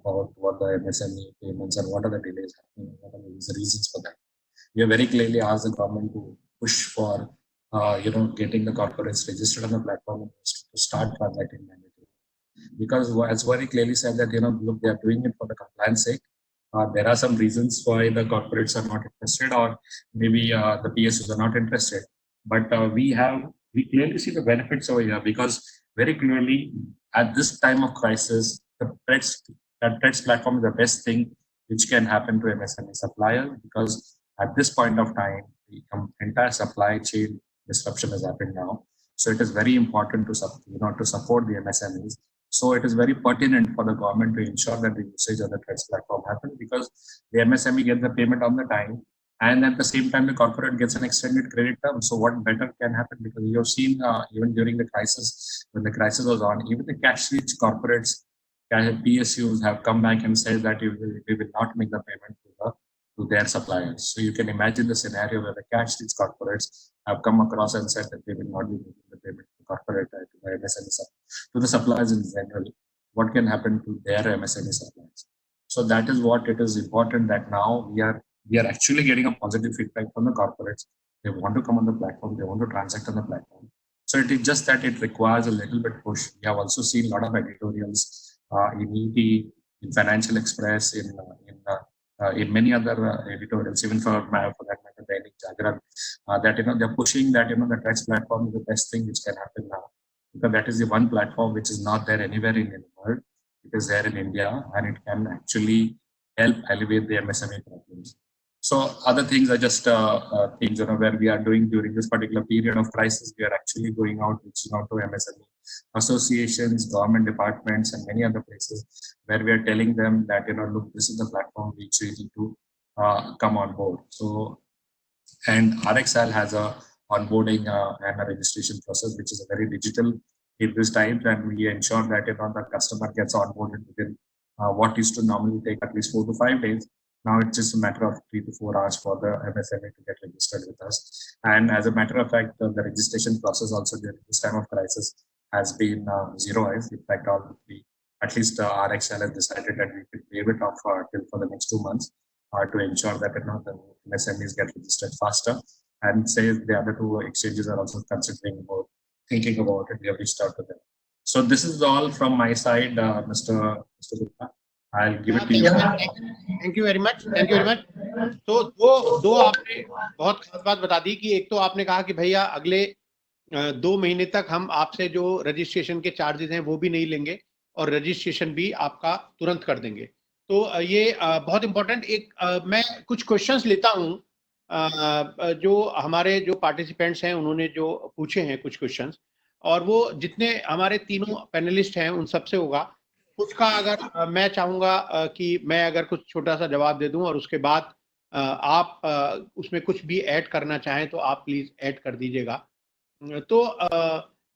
about what the MSME payments and what are the delays happening, what are the reasons for that. We have very clearly asked the government to push for getting the corporates registered on the platform to start transacting manually. Because as very clearly said that look, they are doing it for the compliance sake. There are some reasons why the corporates are not interested, or maybe the PSUs are not interested. But we clearly see the benefits over here, because very clearly at this time of crisis, the TReDS platform is the best thing which can happen to MSME suppliers, because at this point of time, the entire supply chain disruption has happened now. So it is very important to support the MSMEs. So it is very pertinent for the government to ensure that the usage of the TReDS platform happens, because the MSME gets the payment on the time, and at the same time the corporate gets an extended credit term. So what better can happen? Because you have seen even during the crisis, when the crisis was on, even the cash-rich corporates, PSUs have come back and said that we will not make the payment to their suppliers. So you can imagine the scenario where the cash-rich corporates have come across and said that they will not be making the payment to the corporate, to the MSME, to the suppliers in general. What can happen to their MSME suppliers? So that is what it is important, that now we are actually getting a positive feedback from the corporates. They want to come on the platform, they want to transact on the platform. So it is just that it requires a little bit push. We have also seen a lot of editorials in ET, in Financial Express, in many other editorials, even for that matter, Dainik Jagran, that they're pushing that the TReDS platform is the best thing which can happen now, because that is the one platform which is not there anywhere in the world. It is there in India, and it can actually help alleviate the MSME problems. So other things are just things where we are doing during this particular period of crisis. We are actually going out, reaching out to MSME associations, government departments, and many other places, where we are telling them that look, this is the platform which we need to come on board. So, and RXL has a onboarding and a registration process which is a very digital in this time, and we ensure that the customer gets onboarded within what used to normally take at least 4 to 5 days. Now it's just a matter of 3 to 4 hours for the MSME to get registered with us. And as a matter of fact, the registration process also during this time of crisis has been zeroized. In fact, at least RXL has decided that we could waive it off till for the next 2 months to ensure that the MSMEs get registered faster. And say the other 2 exchanges are also considering about thinking about it. We have reached out to them. So this is all from my side, Mr. Gupta. I'll give it to you. Thank you very much. Thank you very much. तो दो आपने बहुत खास बात बता दी कि एक तो आपने कहा कि भैया अगले 2 महीने तक हम आपसे जो रजिस्ट्रेशन के चार्जेस हैं वो भी नहीं लेंगे, और रजिस्ट्रेशन भी आपका तुरंत कर देंगे. तो ये बहुत इंपॉर्टेंट. मैं कुछ क्वेश्चंस लेता हूं जो हमारे जो पार्टिसिपेंट्स हैं उन्होंने जो पूछे हैं कुछ क्वेश्चंस, और वो जितने हमारे तीनों पैनलिस्ट हैं उन सबसे होगा. उसका अगर मैं चाहूंगा कि मैं अगर कुछ छोटा सा जवाब दे दूं, और उसके बाद आप उसमें कुछ भी ऐड करना चाहें तो आप प्लीज ऐड कर दीजिएगा. तो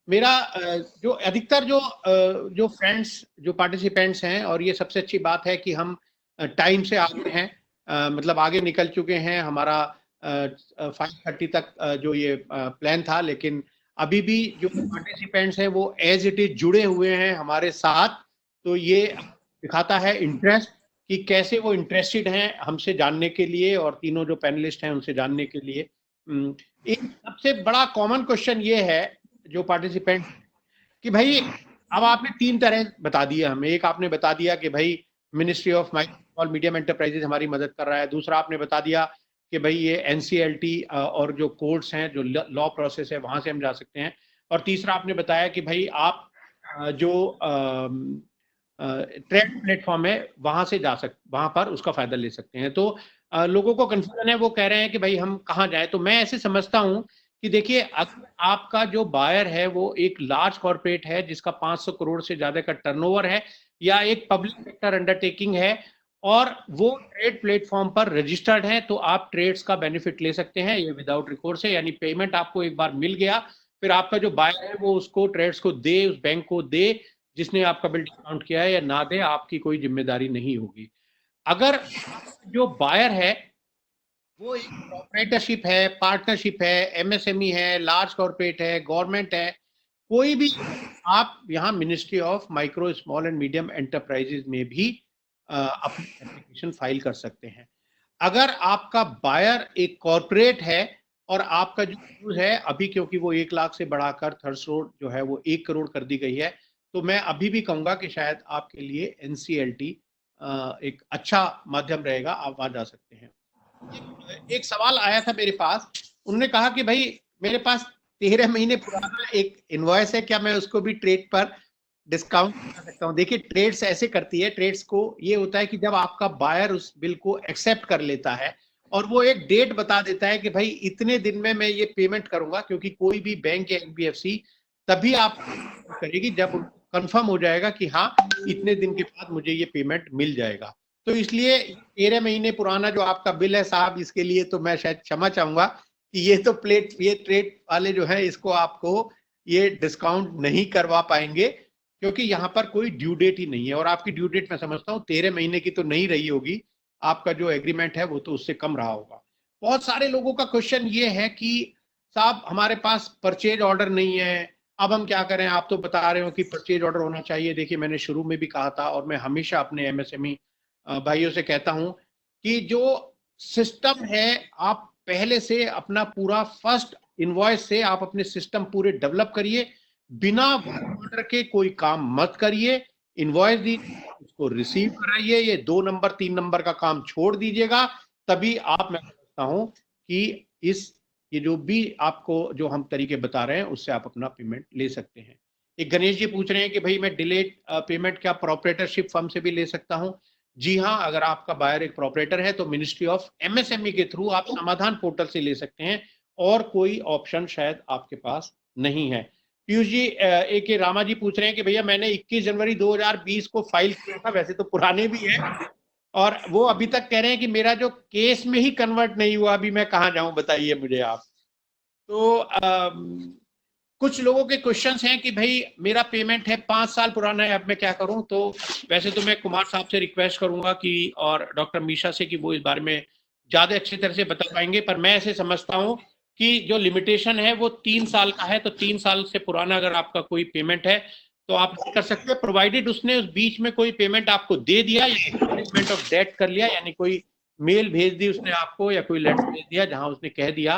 मेरा जो अधिकतर जो फ्रेंड्स जो पार्टिसिपेंट्स हैं, और ये सबसे अच्छी बात है कि हम टाइम से आगे हैं, मतलब आगे निकल चुके हैं. हमारा 5:30 तक जो ये प्लान था, लेकिन अभी भी जो पार्टिसिपेंट्स हैं वो एज इट इज जुड़े हुए हैं हमारे साथ. तो ये दिखाता है इंटरेस्ट कि कैसे वो इंटरेस्टेड हैं हमसे जानने के लिए, और तीनों जो पैनलिस्ट हैं उनसे जानने के लिए. एक सबसे बड़ा कॉमन क्वेश्चन ये है जो पार्टिसिपेंट कि भाई अब आपने 3 तरह बता दिया हमें. एक आपने बता दिया कि भाई ministry of micro small medium enterprises हमारी मदद कर रहा है. दूसरा आपने बता दिया कि भाई ये NCLT और जो कोर्ट्स हैं, जो लॉ प्रोसेस है, वहां से हम जा सकते हैं. और तीसरा आपने बताया कि भाई आप जो ट्रेड प्लेटफॉर्म है वहां पर उसका फायदा ले सकते हैं. तो लोगों को कंफ्यूजन है, वो कह रहे हैं कि भाई हम कहाँ जाएं. तो मैं ऐसे समझता हूं कि देखिए, अगर आपका जो बायर है वो एक लार्ज कॉर्पोरेट है जिसका 500 करोड़ से ज्यादा का टर्नओवर है, या एक पब्लिक सेक्टर अंडरटेकिंग है, और वो ट्रेड प्लेटफॉर्म पर रजिस्टर्ड है, तो आप ट्रेड्स का बेनिफिट ले सकते हैं. ये विदाउट रिकोर्स है, यानी पेमेंट आपको एक बार मिल गया, फिर आपका जो बायर है वो उसको ट्रेड्स को दे, उस बैंक को दे जिसने आपका बिल डिस्काउंट किया है, या ना दे, आपकी कोई जिम्मेदारी नहीं होगी. अगर जो बायर है वो एक कॉर्पोरेटरशिप है, पार्टनरशिप है, MSME है, लार्ज कॉर्पोरेट है, गवर्नमेंट है, कोई भी, आप यहाँ ministry of micro small and medium enterprises में भी अपनी एप्लीकेशन फाइल कर सकते हैं। अगर आपका बायर एक कॉर्पोरेट है और आपका जो यूज है अभी, क्योंकि वो 1 लाख से बढ़ाकर थ्रेशोल्ड जो है वो 1 करोड़ कर दी गई है, तो मैं अभी भी कहूंगा कि शायद आपके लिए NCLT एक अच्छा माध्यम रहेगा, आप वहां जा सकते हैं। एक सवाल आया था मेरे पास, उन्होंने कहा कि भाई मेरे पास 13 महीने पुराना एक इनवॉइस है, क्या मैं उसको भी ट्रेड पर डिस्काउंट कर सकता हूँ? देखिए, ट्रेड्स ऐसे करती है, ट्रेड्स को ये होता है कि जब आपका बायर उस बिल को एक्सेप्ट कर लेता है और वो एक डेट बता देता है कि भाई इतने दिन में मैं ये पेमेंट करूंगा, क्योंकि कोई भी बैंक या NBFC तभी आप करेगी जब कंफर्म हो जाएगा कि हाँ इतने दिन के बाद मुझे ये पेमेंट मिल जाएगा। तो इसलिए 13 महीने पुराना जो आपका बिल है साहब, इसके लिए तो मैं शायद क्षमा चाहूंगा कि ये ट्रेड वाले जो है इसको आपको ये डिस्काउंट नहीं करवा पाएंगे, क्योंकि यहाँ पर कोई ड्यू डेट ही नहीं है। और आपकी ड्यू डेट मैं समझता हूँ 13 महीने की तो नहीं रही होगी, आपका जो एग्रीमेंट है वो तो उससे कम रहा होगा। बहुत सारे लोगों का क्वेश्चन ये है कि साहब हमारे पास परचेज ऑर्डर नहीं है, अब हम क्या करें? आप तो बता रहे हो कि परचेज ऑर्डर होना चाहिए। देखिए, मैंने शुरू में भी कहा था और मैं हमेशा अपने MSME भाइयों से कहता हूं कि जो सिस्टम है आप पहले से अपना पूरा फर्स्ट इनवॉइस से आप अपने सिस्टम पूरे डेवलप करिए, बिना ऑर्डर के कोई काम मत करिए। इनवॉइस दी, उसको रिसीव कराइए, ये 2 नंबर 3 नंबर का काम छोड़ दीजिएगा, तभी आप, मैं समझता हूं कि ये जो भी आपको जो हम तरीके बता रहे हैं उससे आप अपना पेमेंट ले सकते हैं। एक गणेश जी पूछ रहे हैं कि भाई मैं डिलेड पेमेंट क्या प्रोपरेटरशिप फर्म से भी ले सकता हूं? जी हाँ, अगर आपका बायर एक प्रोपरेटर है तो मिनिस्ट्री ऑफ MSME के थ्रू आप समाधान पोर्टल से ले सकते हैं, और कोई ऑप्शन शायद आपके पास नहीं है। पीयूष जी, AK रामा जी पूछ रहे हैं कि भैया मैंने 21 जनवरी 2020 को फाइल किया था, वैसे तो पुराने भी है, और वो अभी तक कह रहे हैं कि मेरा जो केस में ही कन्वर्ट नहीं हुआ, अभी मैं कहाँ जाऊं बताइए मुझे आप। तो कुछ लोगों के क्वेश्चंस हैं कि भाई मेरा पेमेंट है 5 साल पुराना है, अब मैं क्या करूं? तो वैसे तो मैं कुमार साहब से रिक्वेस्ट करूंगा कि, और डॉक्टर मीशा से, कि वो इस बारे में ज्यादा अच्छी तरह से बता पाएंगे, पर मैं ऐसे समझता हूं कि जो लिमिटेशन है वो 3 साल का है। तो 3 साल से पुराना अगर आपका कोई पेमेंट है तो आप कर सकते हैं, प्रोवाइडेड उसने उस बीच में कोई पेमेंट आपको दे दिया या मैनेजमेंट ऑफ डेट कर लिया, यानी कोई मेल भेज दी उसने आपको या कोई लेटर भेज दिया जहां उसने कह दिया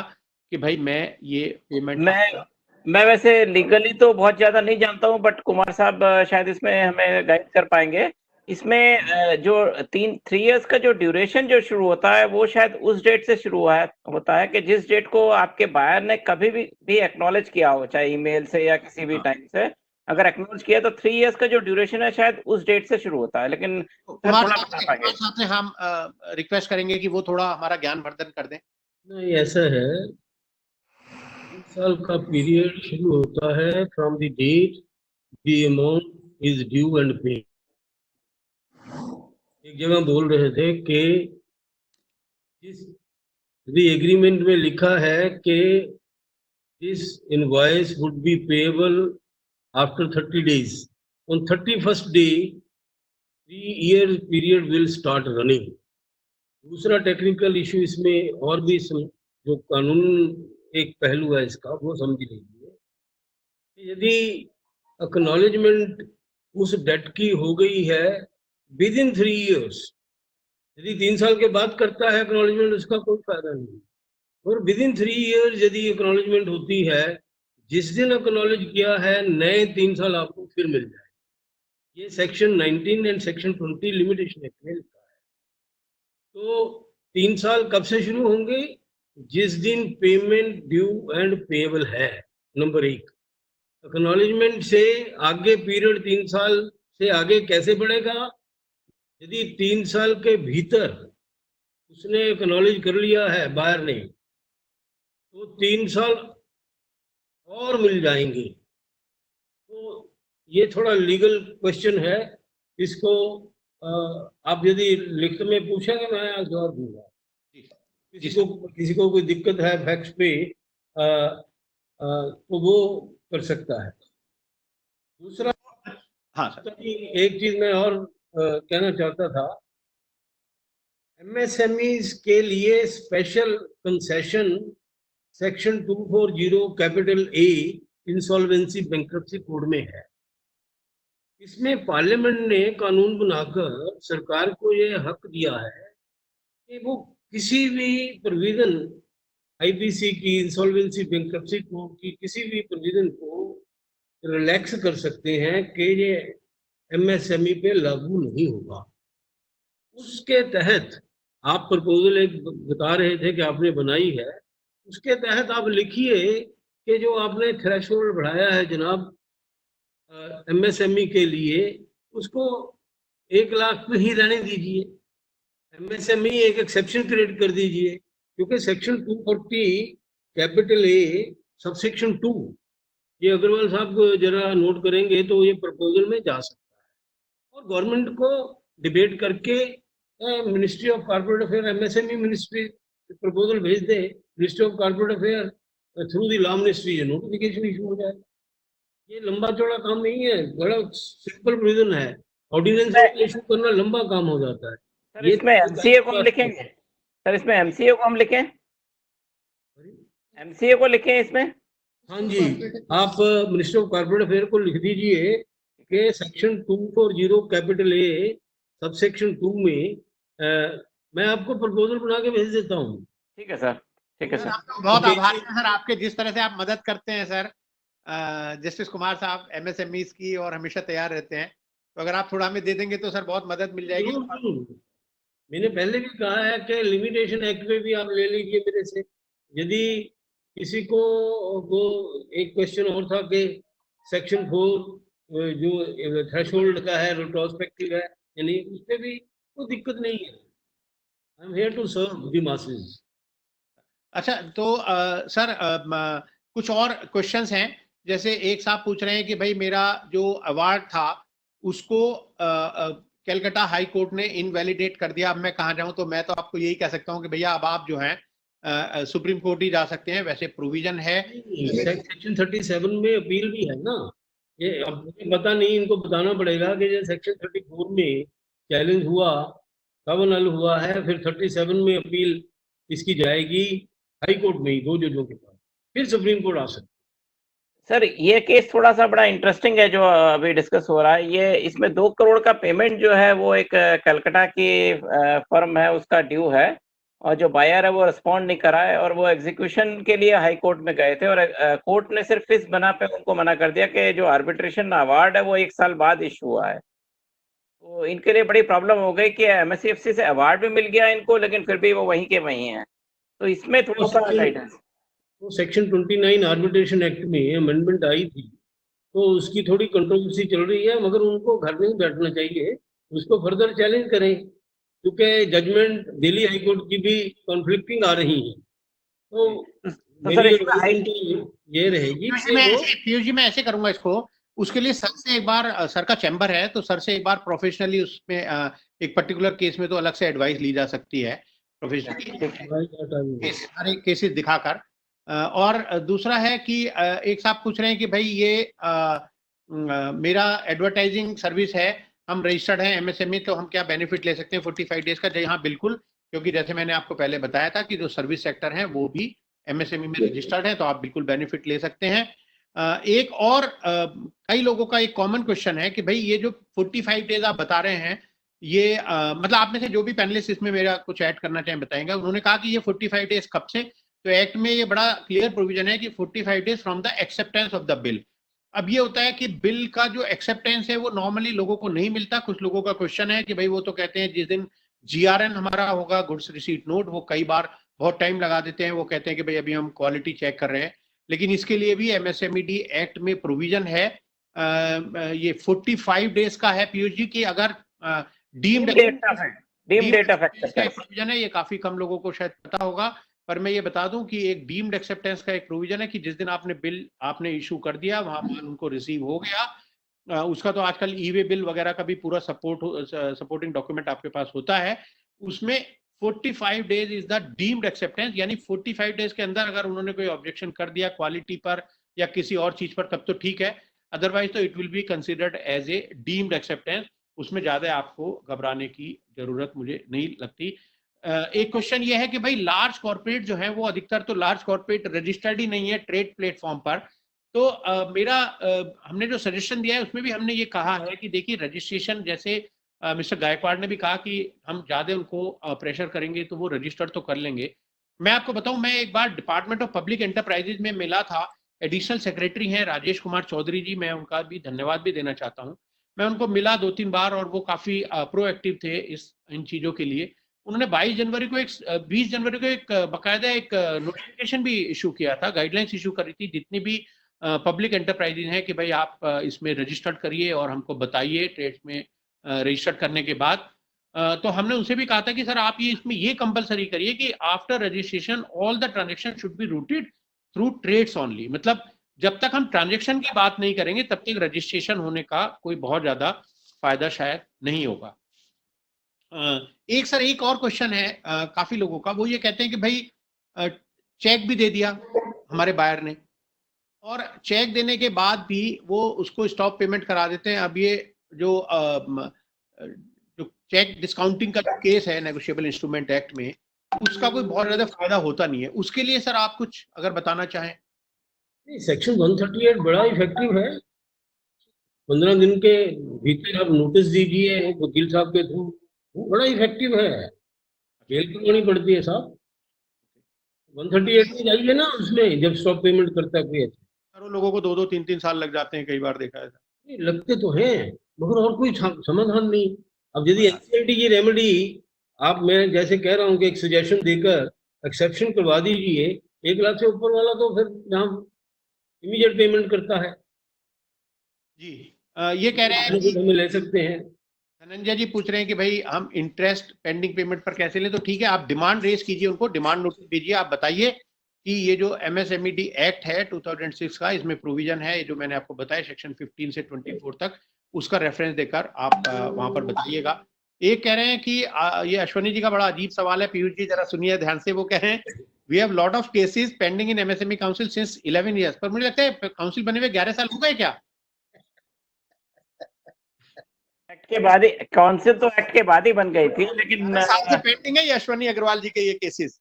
कि भाई मैं ये पेमेंट मैं वैसे लीगली तो बहुत ज्यादा नहीं जानता हूं, बट कुमार साहब शायद इसमें हमें गाइड कर पाएंगे। इसमें जो 3 इयर्स का जो ड्यूरेशन जो शुरू होता है वो शायद उस डेट से शुरू होता है कि जिस डेट को आपके बायर ने कभी भी एक्नॉलेज किया हो, चाहे ईमेल से या किसी भी टाइम से अगर एक्नॉलेज किया, तो 3 इयर्स का जो ड्यूरेशन है शायद उस डेट से शुरू होता है। लेकिन कुमार साहब से हम रिक्वेस्ट करेंगे कि वो थोड़ा हमारा ज्ञानवर्धन कर दें। नहीं, ऐसा है, 3 साल का पीरियड शुरू होता है from the date the amount is due and pay. एक जगह बोल रहे थे कि जिस एग्रीमेंट में लिखा है कि this invoice would be payable after 30 days, on 31st day 3-year period will start running. दूसरा टेक्निकल इशू इसमें और भी जो कानून एक पहलू है इसका, वो समझ लीजिए। यदि एक्नॉलेजमेंट उस डेट की हो गई है विद इन 3 years, यदि 3 साल के बाद करता है एक्नॉलेजमेंट, उसका कोई फायदा नहीं। और विद इन 3 years यदि एक्नॉलेजमेंट होती है, जिस दिन एक्नॉलेज किया है नए 3 साल आपको फिर मिल जाए। ये section 19 and section 20 limitation act में लिखा है। तो 3 साल कब से शुरू होंगे? जिस दिन पेमेंट ड्यू एंड पेएबल है, नंबर 1। एक्नॉलेजमेंट से आगे पीरियड 3 साल से आगे कैसे बढ़ेगा? यदि 3 साल के भीतर उसने एक्नॉलेज कर लिया है बायर ने, तो 3 साल और मिल जाएंगे। तो ये थोड़ा लीगल क्वेश्चन है, इसको आप यदि लिखित में पूछेंगे मैं जवाब दूंगा। किसी को कोई दिक्कत है फैक्स पे तो वो कर सकता है। दूसरा, हाँ सर, एक चीज मैं और कहना चाहता था, MSMEs के लिए special concession section 240 capital A insolvency bankruptcy code में है। इसमें पार्लियामेंट ने कानून बनाकर सरकार को ये हक दिया है कि वो किसी भी प्रोविजन आईपीसी की, इंसॉल्वेंसी बैंक्रप्सी कोड की किसी भी प्रोविजन को रिलैक्स कर सकते हैं कि ये एमएसएमई पे लागू नहीं होगा। उसके तहत आप प्रपोजल एक बता रहे थे कि आपने बनाई है, उसके तहत आप लिखिए कि जो आपने थ्रेशोल्ड बढ़ाया है जनाब एमएसएमई के लिए, उसको 1 लाख पे ही रहने दीजिए। एमएसएमई एक एक्सेप्शन क्रिएट कर दीजिए, क्योंकि सेक्शन 240 कैपिटल ए सबसेक्शन 2, ये अग्रवाल साहब जरा नोट करेंगे तो ये प्रपोजल में जा सकता है और गवर्नमेंट को डिबेट करके ministry of corporate affair, MSME ministry proposal भेज दे, ministry of corporate affair through the law ministry notification issue हो जाए। ये लंबा चौड़ा काम नहीं है, बड़ा सिंपल प्रोविजन है। ऑर्डिनेंस इशू करना लंबा काम हो जाता है। सर इसमें एमसीए को हम लिखेंगे, सर इसमें एमसीए को हम लिखें, एमसीए को लिखें इसमें। हाँ जी, आप मिनिस्टर ऑफ कॉर्पोरेट अफेयर को लिख दीजिए कि सेक्शन 240 कैपिटल ए सबसेक्शन 2 में मैं आपको प्रपोजल बना के भेज देता हूँ। ठीक है सर, ठीक है सर। बहुत आभारी हैं सर आपके, जिस तरह से आप मदद करते हैं सर। जस्टिस कुमार साहब एमएसएमईज की और हमेशा तैयार रहते हैं, तो अगर आप थोड़ा हमें दे देंगे तो सर बहुत मदद मिल जाएगी। मैंने पहले भी कहा है कि लिमिटेशन एक्ट में भी आप ले लीजिए मेरे से। यदि किसी को वो एक क्वेश्चन और था कि सेक्शन 4 जो थ्रेशोल्ड का है, रेट्रोस्पेक्टिव है, यानी उसमें भी कोई दिक्कत नहीं है। I am here to serve the masses. अच्छा, तो सर कुछ और क्वेश्चंस हैं। जैसे एक साहब पूछ रहे हैं कि भाई मेरा जो अवार्ड था उसको कलकत्ता हाई कोर्ट ने इनवैलिडेट कर दिया, अब मैं कहाँ जाऊं? तो मैं तो आपको यही कह सकता हूं कि भैया अब आप जो हैं सुप्रीम कोर्ट ही जा सकते हैं। वैसे प्रोविजन है सेक्शन 37 में अपील भी है ना। ये अब मुझे पता नहीं, इनको बताना पड़ेगा कि ये सेक्शन 34 में चैलेंज हुआ, कब नल हुआ है, फिर 37 में अपील इसकी जाएगी हाई कोर्ट में ही 2 जजों के पास, फिर सुप्रीम कोर्ट आ सकती। सर ये केस थोड़ा सा बड़ा इंटरेस्टिंग है जो अभी डिस्कस हो रहा है। ये इसमें 2 करोड़ का पेमेंट जो है वो एक कलकत्ता की फर्म है उसका ड्यू है, और जो बायर है वो रिस्पॉन्ड नहीं करा है, और वो एग्जीक्यूशन के लिए हाई कोर्ट में गए थे, और कोर्ट ने सिर्फ इस बना पे उनको मना कर दिया कि जो आर्बिट्रेशन अवार्ड है वो 1 साल बाद इशू हुआ है। तो इनके लिए बड़ी प्रॉब्लम हो गई कि एमएससीएफसी से अवार्ड भी मिल गया इनको, लेकिन फिर भी वो वहीं के वहीं हैं। तो इसमें थोड़ा सा गाइडेंस। तो सेक्शन 29 आर्बिट्रेशन एक्ट में अमेंडमेंट आई थी, तो उसकी थोड़ी कंट्रोवर्सी चल रही है, मगर उनको घर में ही बैठना चाहिए, उसको फर्दर चैलेंज करें, क्योंकि जजमेंट दिल्ली हाई कोर्ट की भी कॉन्फ्लिक्टिंग आ रही है। तो सर ये रहेगी पीयूष जी, मैं ऐसे करूंगा इसको, उसके लिए सर से एक बार, सर का चैम्बर है तो सर से एक बार प्रोफेशनली उसमें एक पर्टिकुलर केस में तो अलग से एडवाइस ली जा सकती है प्रोफेशनली, सारे केसेस दिखाकर। और दूसरा है कि एक साहब पूछ रहे हैं कि भाई ये मेरा एडवर्टाइजिंग सर्विस है, हम रजिस्टर्ड हैं एमएसएमई, तो हम क्या बेनिफिट ले सकते हैं 45 डेज का? हाँ बिल्कुल, क्योंकि जैसे मैंने आपको पहले बताया था कि जो सर्विस सेक्टर है वो भी एमएसएमई में रजिस्टर्ड है, तो आप बिल्कुल बेनिफिट ले सकते हैं। एक और कई लोगों का एक कॉमन क्वेश्चन है कि भाई ये जो 45 डेज आप बता रहे हैं, ये मतलब आप में से जो भी पैनलिस्ट इसमें मेरा कुछ ऐड करना चाहें बताएंगे। उन्होंने कहा कि ये 45 डेज कब से, तो एक्ट में ये बड़ा क्लियर प्रोविजन है कि 45 days from the acceptance of the bill. अब ये होता है कि बिल का जो एक्सेप्टेंस है वो नॉर्मली लोगों को नहीं मिलता। कुछ लोगों का क्वेश्चन है कि भाई वो तो कहते हैं जिस दिन जीआरएन हमारा होगा, गुड्स रिसीट नोट, वो कई बार बहुत टाइम लगा देते हैं, वो कहते हैं कि भाई अभी हम क्वालिटी चेक कर रहे हैं। लेकिन इसके लिए भी एमएसएमईडी एक्ट में प्रोविजन है, ये 45 डेज का है पीयूष जी, की अगर deemed date of acceptance provision है। ये काफी कम लोगों को शायद पता होगा, पर मैं ये बता दूं कि एक डीम्ड एक्सेप्टेंस का एक प्रोविजन है कि जिस दिन आपने बिल आपने इशू कर दिया, वहां माल उनको रिसीव हो गया, उसका तो आजकल ई-वे बिल वगैरह का भी पूरा सपोर्टिंग डॉक्यूमेंट आपके पास होता है, उसमें 45 days is the deemed acceptance. यानी 45 डेज के अंदर अगर उन्होंने कोई ऑब्जेक्शन कर दिया क्वालिटी पर या किसी और चीज पर, तब तो ठीक है, अदरवाइज तो it will be considered as a deemed acceptance. उसमें ज्यादा आपको घबराने की जरूरत मुझे नहीं लगती। एक क्वेश्चन ये है कि भाई लार्ज कॉर्पोरेट जो है वो अधिकतर तो लार्ज कॉर्पोरेट रजिस्टर्ड ही नहीं है ट्रेड प्लेटफॉर्म पर, तो मेरा हमने जो सजेशन दिया है उसमें भी हमने ये कहा है कि देखिए रजिस्ट्रेशन, जैसे मिस्टर गायकवाड़ ने भी कहा कि हम ज़्यादा उनको प्रेशर करेंगे तो वो रजिस्टर तो कर लेंगे। मैं आपको बताऊं, मैं एक बार डिपार्टमेंट ऑफ पब्लिक एंटरप्राइजेज में मिला था, एडिशनल सेक्रेटरी हैं राजेश कुमार चौधरी जी, मैं उनका भी धन्यवाद भी देना चाहता हूं। मैं उनको मिला 2-3 बार और वो काफ़ी प्रोएक्टिव थे इन चीज़ों के लिए। उन्होंने 22 जनवरी को 20 जनवरी को एक बाकायदा एक नोटिफिकेशन भी इशू किया था, गाइडलाइंस इशू करी थी जितनी भी पब्लिक एंटरप्राइजेज हैं कि भाई आप इसमें रजिस्टर्ड करिए और हमको बताइए ट्रेड्स में रजिस्टर्ड करने के बाद। तो हमने उनसे भी कहा था कि सर आप ये इसमें ये कंपलसरी करिए कि after registration all the transaction should be routed through trades only, मतलब जब तक हम ट्रांजेक्शन की बात नहीं करेंगे तब तक रजिस्ट्रेशन होने का कोई बहुत ज्यादा फायदा शायद नहीं होगा। एक सर एक और क्वेश्चन है काफी लोगों का, वो ये कहते हैं कि भाई चेक भी दे दिया हमारे बायर ने और चेक देने के बाद भी वो उसको स्टॉप पेमेंट करा देते हैं। अब ये जो चेक डिस्काउंटिंग का जो केस है नेगोशिएबल इंस्ट्रूमेंट एक्ट में, उसका कोई बहुत ज्यादा फायदा होता नहीं है। उसके लिए सर आप कुछ अगर बताना चाहें। सेक्शन 138 बड़ा इफेक्टिव है। 15 दिन के भीतर आप नोटिस दीजिए वकील साहब के थ्रू, वो बड़ा इफेक्टिव है। बेल करवानी पड़ती है साहब, 138 में जाइए ना, उसमें जब स्टॉप पेमेंट करता है कोई। सर लोगों को 2-2 3-3 साल लग जाते हैं, कई बार देखा है। नहीं, लगते तो हैं मगर और कोई समाधान नहीं। अब यदि एनसीएलटी की रेमेडी आप, मैं जैसे कह रहा हूँ कि एक सजेशन देकर एक्सेप्शन करवा दीजिए, 1 लाख से ऊपर वाला तो फिर जहाँ इमीडिएट पेमेंट करता है जी। ये कह रहे हैं कि हमें ले सकते हैं। धनंजय जी पूछ रहे हैं कि भाई हम इंटरेस्ट पेंडिंग पेमेंट पर कैसे लें। तो ठीक है, आप डिमांड रेज कीजिए, उनको डिमांड नोटिस भेजिए, आप बताइए कि ये जो एमएसएमईडी एक्ट है 2006 का, इसमें प्रोविजन है, ये जो मैंने आपको बताया सेक्शन 15 से 24 तक, उसका रेफरेंस देकर आप वहां पर बताइएगा। एक कह रहे हैं कि ये अश्वनी जी का बड़ा अजीब सवाल है, पीयूष जी जरा सुनिए ध्यान से। वो कह रहे हैं we have lot of cases pending in MSME council since 11 years. पर मुझे लगता है काउंसिल बने हुए 11 साल हो गए क्या? एक्ट के बाद ही, काउंसिल तो एक्ट के बाद ही बन गई थी, लेकिन साल से पेंडिंग है ये अश्वनी अग्रवाल जी के ये केसेस।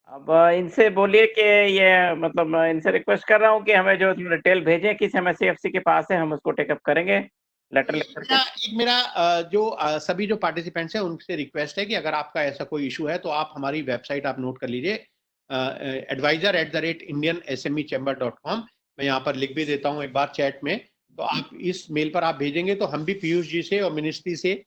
अब इनसे बोलिए कि ये मतलब इनसे रिक्वेस्ट कर रहा हूँ कि हमें जो डिटेल भेजें किस एमएससीएफसी के पास है, हम उसको टेकअप करेंगे लेटर लिखकर के। एक मेरा जो सभी जो पार्टिसिपेंट्स हैं उनसे रिक्वेस्ट है कि अगर आपका ऐसा कोई इशू है तो आप हमारी वेबसाइट आप नोट कर लीजिए, advisor@indian-sme-chamber.com। मैं यहाँ पर लिख भी देता हूँ एक बार चैट में, तो आप इस मेल पर आप भेजेंगे तो हम भी पीयूष जी से और मिनिस्ट्री से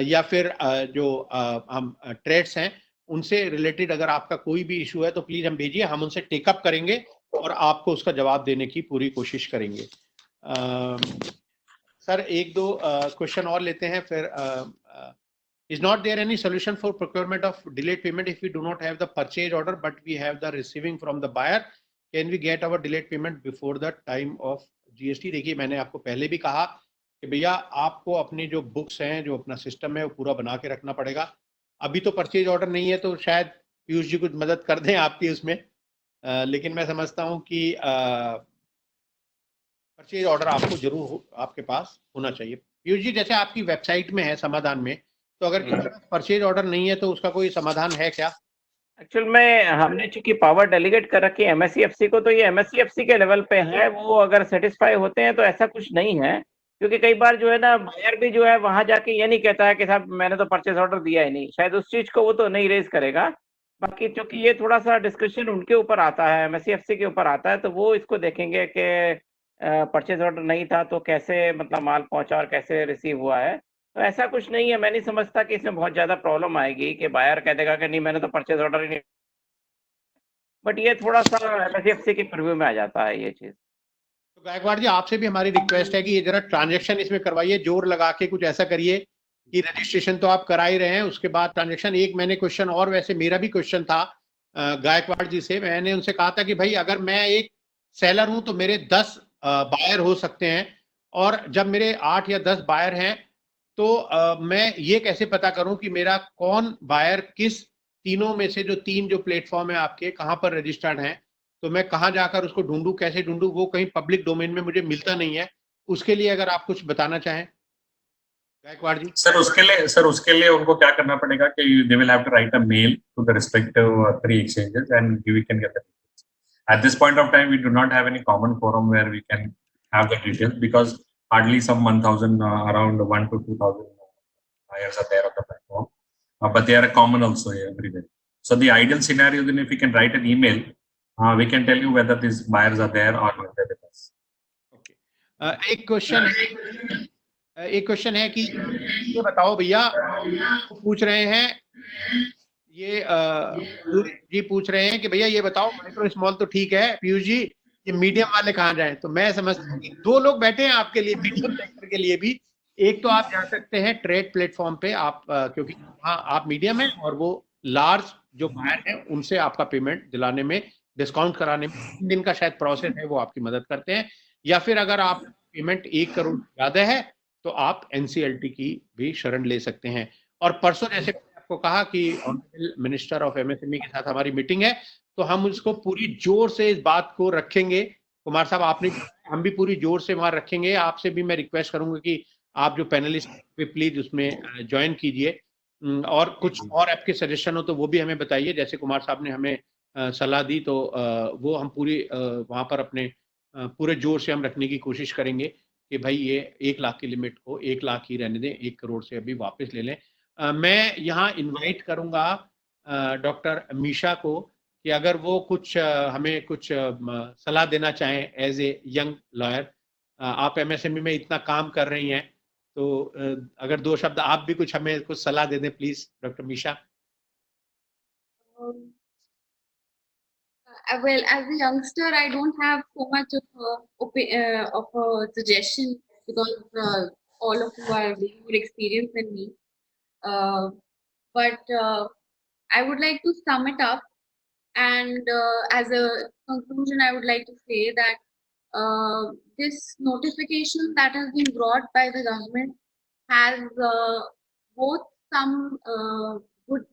या फिर जो हम ट्रेड्स हैं उनसे रिलेटेड अगर आपका कोई भी इशू है तो प्लीज हम भेजिए, हम उनसे टेकअप करेंगे और आपको उसका जवाब देने की पूरी कोशिश करेंगे। सर एक दो क्वेश्चन और लेते हैं फिर। is not there any solution for procurement of delayed payment if we do not have the purchase order but we have the receiving from the buyer? Can we get our delayed payment before the time of GST? देखिए मैंने आपको पहले भी कहा कि भैया आपको अपनी जो बुक्स हैं, जो अपना सिस्टम है वो पूरा बना के रखना पड़ेगा। अभी तो परचेज ऑर्डर नहीं है तो शायद पीयूष जी कुछ मदद कर दें आपकी उसमें, लेकिन मैं समझता हूँ कि परचेज ऑर्डर आपको जरूर आपके पास होना चाहिए। पीयूष जी जैसे आपकी वेबसाइट में है समाधान में, तो अगर परचेज ऑर्डर नहीं है तो उसका कोई समाधान है क्या? एक्चुअल में हमने चूंकि पावर डेलीगेट कर रखी है एमएससीएफसी को, तो ये एमएससीएफसी के लेवल पे है, वो अगर सेटिस्फाई होते हैं तो ऐसा कुछ नहीं है। क्योंकि कई बार जो है ना बायर भी जो है वहां जाके ये नहीं कहता है कि साहब मैंने तो परचेज ऑर्डर दिया ही नहीं, शायद उस चीज को वो तो नहीं रेज करेगा। बाकी चूंकि ये थोड़ा सा डिस्कशन उनके ऊपर आता है, एमएससीएफसी के ऊपर आता है, तो वो इसको देखेंगे कि परचेज ऑर्डर नहीं था तो कैसे मतलब माल पहुंचा और कैसे रिसीव हुआ है। तो ऐसा कुछ नहीं है, मैं नहीं समझता कि इसमें बहुत ज्यादा प्रॉब्लम आएगी कि बायर कह देगा कि नहीं मैंने तो परचेज ऑर्डर ही नहीं। बट ये थोड़ा सा एमएससीएफसी के प्रीव्यू में आ जाता है ये चीज। तो गायकवाड़ जी आपसे भी हमारी रिक्वेस्ट है कि ये जरा ट्रांजैक्शन इसमें करवाइए, जोर लगा के कुछ ऐसा करिए कि रजिस्ट्रेशन तो आप करा ही रहे हैं, उसके बाद ट्रांजैक्शन। एक मैंने क्वेश्चन और, वैसे मेरा भी क्वेश्चन था गायकवाड़ जी से, मैंने उनसे कहा था कि भाई अगर मैं एक सेलर हूं तो मेरे 10 बायर हो सकते हैं, और जब मेरे 8 या 10 बायर हैं तो मैं ये कैसे पता करूं कि मेरा कौन बायर किस तीनों में से, जो 3 जो प्लेटफॉर्म है आपके, कहां पर रजिस्टर्ड हैं, तो मैं कहां जाकर उसको ढूंढूं, कैसे ढूंढूं? वो कहीं पब्लिक डोमेन में मुझे मिलता नहीं है। उसके लिए अगर आप कुछ बताना चाहें गायकवाड़ जी। सर उसके लिए उनको क्या करना पड़ेगा कि they will have to write a mail to the respective 3 exchanges and we can get that. At this point of time, we do not have any common forum where we can have the details, because hardly some 1,000, around 1 to 2,000 buyers are there on the platform, but they are common also everywhere. So the ideal scenario, then, if we can write an email, we can tell you whether these buyers are there or not there with us. Okay. एक question है कि ये बताओ भैया, पूछ रहे हैं ये जी पूछ रहे हैं कि भैया ये बताओ, माइक्रो स्मॉल तो ठीक है पीयूष जी, ये मीडियम वाले कहाँ जाएं? तो मैं समझता हूँ कि दो लोग बैठे हैं आपके लिए मीडियम सेक्टर के लिए भी। एक तो आप जा सकते हैं ट्रेड प्लेटफॉर्म पे आप, क्योंकि हाँ आप मीडियम है और वो लार्ज जो बायर है उनसे आपका पेमेंट दिलाने में, डिस्काउंट कराने में 3 दिन का शायद प्रोसेस है, वो आपकी मदद करते हैं। या फिर अगर आप पेमेंट 1 करोड़ ज्यादा है तो आप एनसीएलटी की भी शरण ले सकते हैं। और परसों जैसे आपको कहा कि ऑनरेबल मिनिस्टर ऑफ एमएसएमई के साथ हमारी मीटिंग है, तो हम उसको पूरी जोर से इस बात को रखेंगे। कुमार साहब आपने, हम भी पूरी जोर से वहां रखेंगे। आपसे भी मैं रिक्वेस्ट करूंगा कि आप जो पैनलिस्ट पे प्लीज उसमें ज्वाइन कीजिए, और कुछ और आपके सजेशन हो तो वो भी हमें बताइए। जैसे कुमार साहब ने हमें सलाह दी, तो वो हम पूरी वहां पर अपने पूरे जोर से हम रखने की कोशिश करेंगे कि भाई ये 1 लाख की लिमिट को 1 लाख ही रहने दें, 1 करोड़ से अभी वापस ले लें। मैं यहाँ इनवाइट करूंगा डॉक्टर मीशा को कि अगर वो कुछ हमें कुछ सलाह देना चाहें एज ए यंग लॉयर। आप एमएसएमई में इतना काम कर रही हैं, तो अगर 2 शब्द आप भी कुछ हमें कुछ सलाह दे दें please doctor Misha. Well, as a youngster, I don't have so much of a suggestion, because all of you are way more experienced than me. But I would like to sum it up, and as a conclusion, I would like to say that this notification that has been brought by the government has both some good,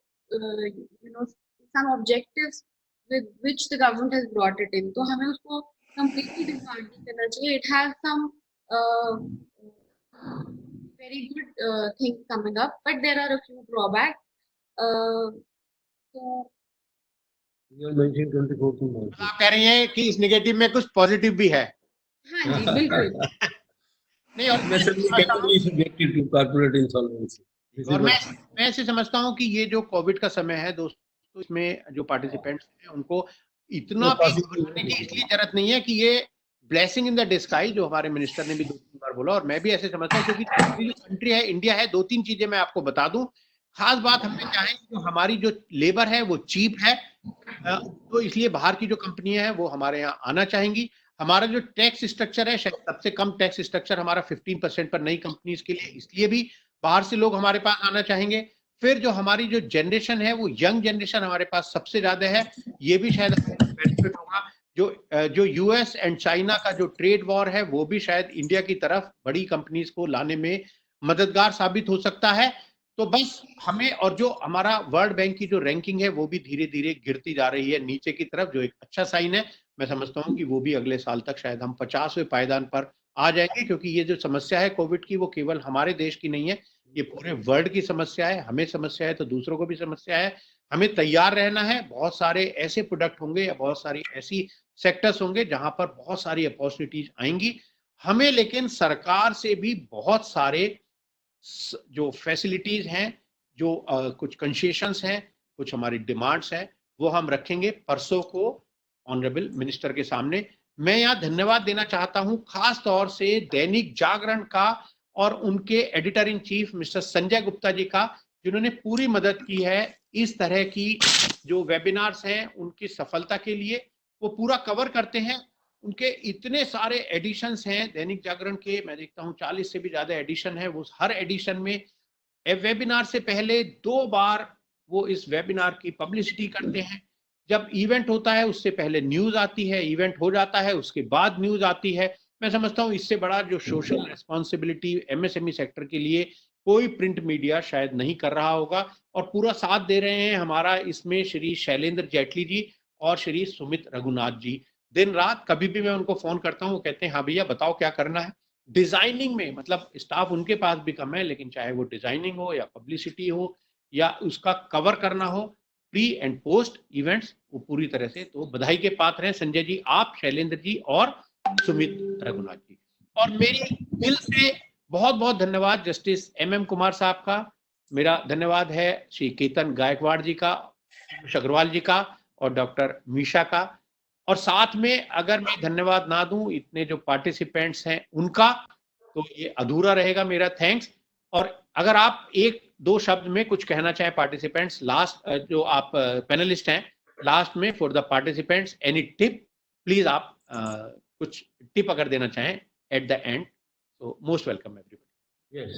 some objectives with which the government has brought it in. तो हमें उसको completely discard नहीं करना चाहिए. It has some very good things coming up, but there are a few drawbacks. So You mentioned 24th of March. आप कह रही हैं कि इस नेगेटिव में कुछ पॉजिटिव भी है? हाँ जी बिल्कुल. नहीं, और Definitely subjected to corporate insolvency. This is और what- मैं ऐसे समझता हूँ कि ये जो कोविड का समय है दोस्तों, इसमें जो पार्टिसिपेंट्स हैं उनको इतना भी घबराने की इसलिए जरूरत नहीं है कि ये ब्लेसिंग इन द डिस्काइज, जो हमारे मिनिस्टर ने भी 2-3 बार बोला, और मैं भी ऐसे समझता हूँ, क्योंकि हमारी जो कंट्री है इंडिया है, 2-3 चीजें मैं आपको बता दूं। खास बात हमें क्या है, जो हमारी जो लेबर है वो चीप है, तो इसलिए बाहर की जो कंपनियां हैं वो हमारे यहाँ आना चाहेंगी। हमारा जो टैक्स स्ट्रक्चर है, शायद सबसे कम टैक्स स्ट्रक्चर हमारा 15% पर नई कंपनीज के लिए, इसलिए भी बाहर से लोग हमारे पास आना चाहेंगे। फिर जो हमारी जो जनरेशन है वो यंग जनरेशन हमारे पास सबसे ज्यादा है, ये भी शायद बेनिफिट होगा। जो यूएस एंड चाइना का जो ट्रेड वॉर है वो भी शायद इंडिया की तरफ बड़ी कंपनीज को लाने में मददगार साबित हो सकता है। तो बस हमें, और जो हमारा वर्ल्ड बैंक की जो रैंकिंग है वो भी धीरे धीरे गिरती जा रही है नीचे की तरफ, जो एक अच्छा साइन है। मैं समझता हूँ कि वो भी अगले साल तक शायद हम 50वें पायदान पर आ जाएंगे, क्योंकि ये जो समस्या है कोविड की वो केवल हमारे देश की नहीं है, ये पूरे वर्ल्ड की समस्या है। हमें समस्या है तो दूसरों को भी समस्या है। हमें तैयार रहना है। बहुत सारे ऐसे प्रोडक्ट होंगे या बहुत सारी ऐसी सेक्टर्स होंगे जहां पर बहुत सारी अपॉर्चुनिटीज आएंगी। हमें लेकिन सरकार से भी बहुत सारे जो फैसिलिटीज हैं, जो कुछ कंसेशंस हैं, कुछ हमारी डिमांड्स हैं, वो हम रखेंगे परसों को ऑनरेबल मिनिस्टर के सामने। मैं यहाँ धन्यवाद देना चाहता हूँ खास तौर से दैनिक जागरण का और उनके editor in chief mister Sanjay Gupta ji का, जिन्होंने पूरी मदद की है इस तरह की जो वेबिनार्स हैं उनकी सफलता के लिए। वो पूरा कवर करते हैं। उनके इतने सारे एडिशंस हैं दैनिक जागरण के, मैं देखता हूँ 40 से भी ज्यादा एडिशन है। वो हर एडिशन में वेबिनार से पहले 2 बार वो इस वेबिनार की पब्लिसिटी करते हैं। जब इवेंट होता है उससे पहले न्यूज आती है, इवेंट हो जाता है उसके बाद न्यूज आती है। मैं समझता हूँ इससे बड़ा जो सोशल रिस्पॉन्सिबिलिटी एमएसएमई सेक्टर के लिए कोई प्रिंट मीडिया शायद नहीं कर रहा होगा। और पूरा साथ दे रहे हैं हमारा इसमें श्री शैलेंद्र जेटली जी और श्री सुमित रघुनाथ जी। दिन रात कभी भी मैं उनको फोन करता हूँ, वो कहते हैं हाँ भैया बताओ क्या करना है। डिजाइनिंग में, मतलब स्टाफ उनके पास भी कम है, लेकिन चाहे वो डिजाइनिंग हो या पब्लिसिटी हो या उसका कवर करना हो, प्री एंड पोस्ट इवेंट्स वो पूरी तरह से, तो बधाई के पात्र हैं संजय जी, आप, शैलेंद्र जी और सुमित रघुनाथ जी। और मेरी दिल से बहुत बहुत धन्यवाद जस्टिस MM कुमार साहब का, मेरा धन्यवाद है श्री केतन गायकवाड़ जी का, अग्रवाल जी का और डॉक्टर मीशा का, और साथ में अगर मैं धन्यवाद ना दूं इतने जो पार्टिसिपेंट्स हैं उनका, तो ये अधूरा रहेगा मेरा थैंक्स। और अगर आप एक दो शब्द में कुछ कहना चाहें पार्टिसिपेंट्स, लास्ट जो आप पैनलिस्ट हैं, लास्ट में for the participants any tip please, आप कुछ टिप अगर देना चाहें at the end, so most welcome everybody. Yes.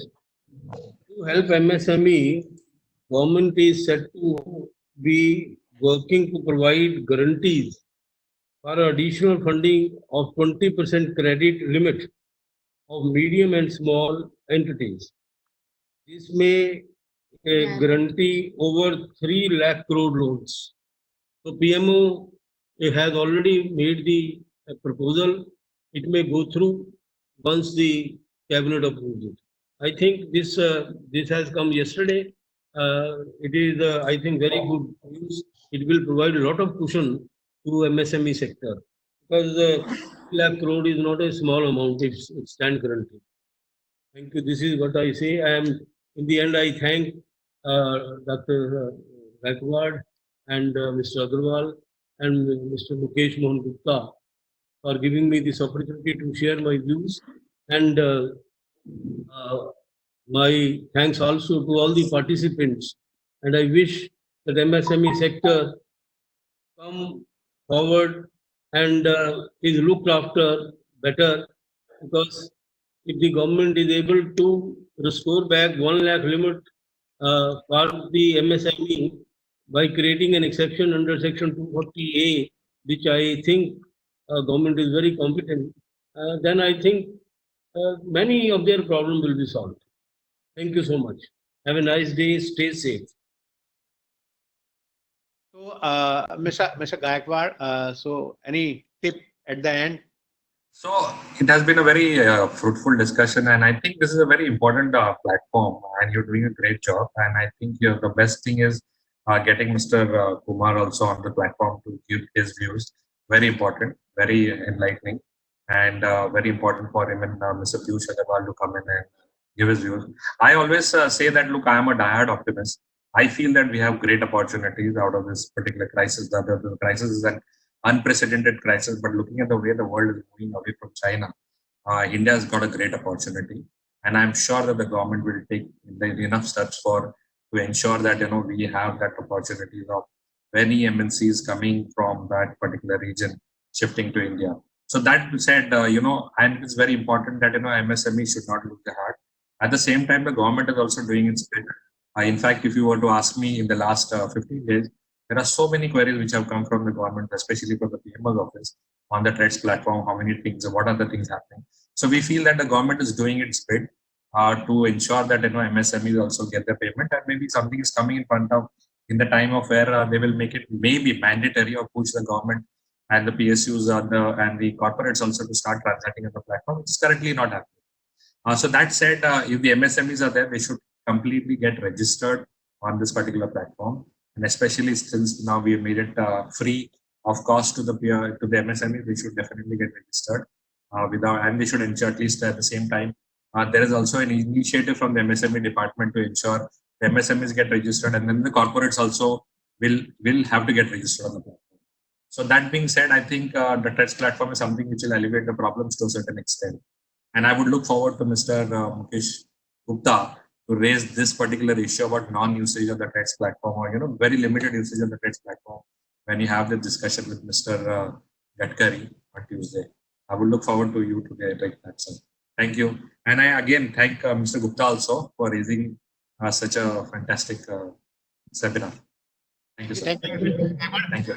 To help MSME, government is set to be working to provide guarantees for additional funding of 20% credit limit of medium and small entities. This may guarantee over 3 lakh crore loans. So PMO has already made the proposal. It may go through once the cabinet approves it. I think this has come yesterday. It is I think very good news. It will provide a lot of cushion to MSME sector, because 3 lakh crore is not a small amount. It stands currently. Thank you. This is what I say. In the end, I thank Dr. Gaikwad and Mr. Agarwal and Mr. Mukesh Mohan Gupta for giving me this opportunity to share my views. And my thanks also to all the participants. And I wish that MSME sector come forward and is looked after better, because if the government is able to restore back 1 lakh limit for the MSME by creating an exception under section 240A, which I think government is very competent, then I think many of their problems will be solved. Thank you so much. Have a nice day. Stay safe. So, Mr. Gaikwad, so any tip at the end? So it has been a very fruitful discussion, and I think this is a very important platform, and you're doing a great job. And I think the best thing is getting Mr. Kumar also on the platform to give his views. Very important, very enlightening, and very important for him and Mr. Piyush Agarwal to come in and give his views. I always say that, look, I am a diehard optimist. I feel that we have great opportunities out of this particular crisis. The crisis is an unprecedented crisis, but looking at the way the world is moving away from China, India has got a great opportunity, and I'm sure that the government will take enough steps to ensure that we have that opportunity of many MNCs coming from that particular region shifting to India. So that said, and it's very important that MSME should not lose their heart. At the same time, the government is also doing its bit. In fact, if you were to ask me in the last 15 days, there are so many queries which have come from the government, especially from the PMO's office on the TReDS platform, how many things, what are the things happening. So we feel that the government is doing its bit to ensure that MSMEs also get their payment, and maybe something is coming in front of in the time of where they will make it maybe mandatory or push the government and the PSUs and the corporates also to start transacting on the platform, which is currently not happening. So that said, if the MSMEs are there, they should completely get registered on this particular platform. And especially since now we have made it free of cost to the MSMEs, they should definitely get registered and they should ensure at least at the same time. There is also an initiative from the MSME department to ensure the MSMEs get registered, and then the corporates also will have to get registered on the platform. So that being said, I think the TReDS platform is something which will alleviate the problems to a certain extent. And I would look forward to Mr. Mukesh Gupta to raise this particular issue about non-usage of the TReDS platform, or very limited usage of the TReDS platform when you have the discussion with Mr. Gadkari on Tuesday. I would look forward to you to take that, sir. Thank you. And I again thank Mr. Gupta also for raising such a fantastic seminar. Thank you, sir. Thank you.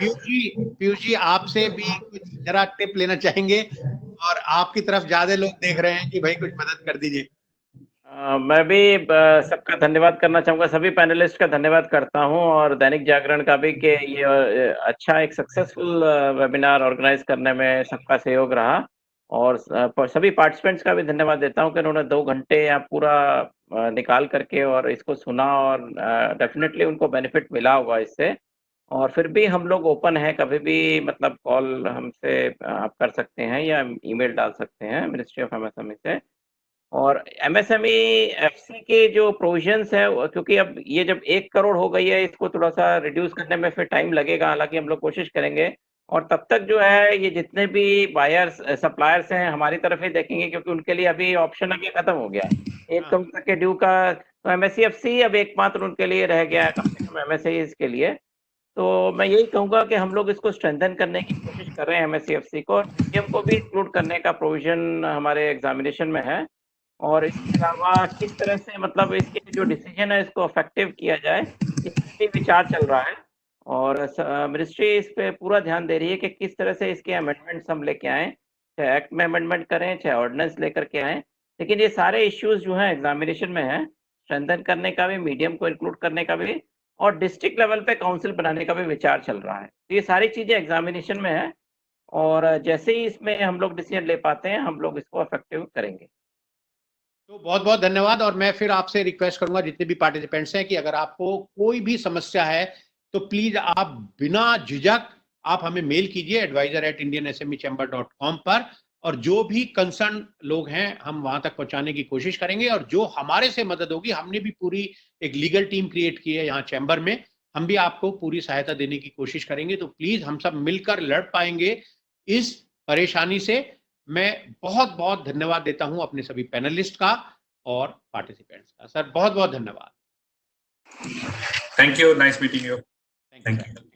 Piyush ji आपसे भी कुछ जरा tip लेना चाहेंगे, और आपकी तरफ ज्यादा लोग देख रहे हैं कि भाई कुछ मदद कर दीजिए। मैं भी सबका धन्यवाद करना चाहूंगा, सभी पैनलिस्ट का धन्यवाद करता हूं, और दैनिक जागरण का भी कि ये अच्छा एक सक्सेसफुल वेबिनार ऑर्गेनाइज करने में सबका सहयोग रहा, और सभी पार्टिसिपेंट्स का भी धन्यवाद देता हूं कि उन्होंने 2 घंटे या पूरा निकाल करके और इसको सुना, और डेफिनेटली उनको बेनिफिट मिला होगा इससे। और फिर भी हम लोग ओपन है, कभी भी मतलब कॉल हमसे आप कर सकते हैं या ईमेल डाल सकते हैं मिनिस्ट्री ऑफ एमएसएमई से। और एमएसएमई एफसी के जो प्रोविजंस है क्योंकि अब ये जब 1 करोड़ हो गई है, इसको थोड़ा सा रिड्यूस करने में फिर टाइम लगेगा, हालांकि हम लोग कोशिश करेंगे। और तब तक जो है ये जितने भी बायर्स सप्लायर्स हैं हमारी तरफ ही देखेंगे, क्योंकि उनके लिए अभी ऑप्शन अभी खत्म हो गया है 1 करोड़ तक के ड्यू का। तो एमएससीएफसी अब एकमात्र उनके लिए रह गया है, कम से कम एमएसएईज के लिए। तो मैं यही कहूंगा कि हम लोग इसको स्ट्रेंथन करने की कोशिश कर रहे हैं एमएससीएफसी को, और मीडियम को भी इंक्लूड करने का प्रोविजन हमारे एग्जामिनेशन में है। और इसके अलावा किस तरह से मतलब इसके जो डिसीजन है इसको इफेक्टिव किया जाए, इस पर भी विचार चल रहा है। और मिनिस्ट्री इस पे पूरा ध्यान दे रही है कि किस तरह से इसके अमेंडमेंट्स हम लेके आए, चाहे एक्ट में अमेंडमेंट करें चाहे ऑर्डिनेंस लेकर के आए। लेकिन ये सारे इश्यूज जो हैं एग्जामिनेशन में है, स्ट्रेंथन करने का भी, मीडियम को इंक्लूड करने का भी, और डिस्ट्रिक्ट लेवल पे काउंसिल बनाने का भी विचार चल रहा है। तो ये सारी चीजें एग्जामिनेशन में है, और जैसे ही इसमें हम लोग डिसीजन ले पाते हैं हम लोग इसको इफेक्टिव करेंगे। तो बहुत बहुत धन्यवाद। और मैं फिर आपसे रिक्वेस्ट करूंगा जितने भी पार्टिसिपेंट्स हैं कि अगर आपको कोई भी समस्या है तो प्लीज आप बिना झिझक आप हमें मेल कीजिए advisor@indiansmechamber.com पर, और जो भी कंसर्न लोग हैं हम वहां तक पहुंचाने की कोशिश करेंगे। और जो हमारे से मदद होगी, हमने भी पूरी एक लीगल टीम क्रिएट की है यहाँ चैम्बर में, हम भी आपको पूरी सहायता देने की कोशिश करेंगे। तो प्लीज हम सब मिलकर लड़ पाएंगे इस परेशानी से। मैं बहुत बहुत धन्यवाद देता हूं अपने सभी पैनलिस्ट का और पार्टिसिपेंट्स का। सर बहुत बहुत धन्यवाद। Thank you. Nice meeting you. Thank you, Thank sir. you.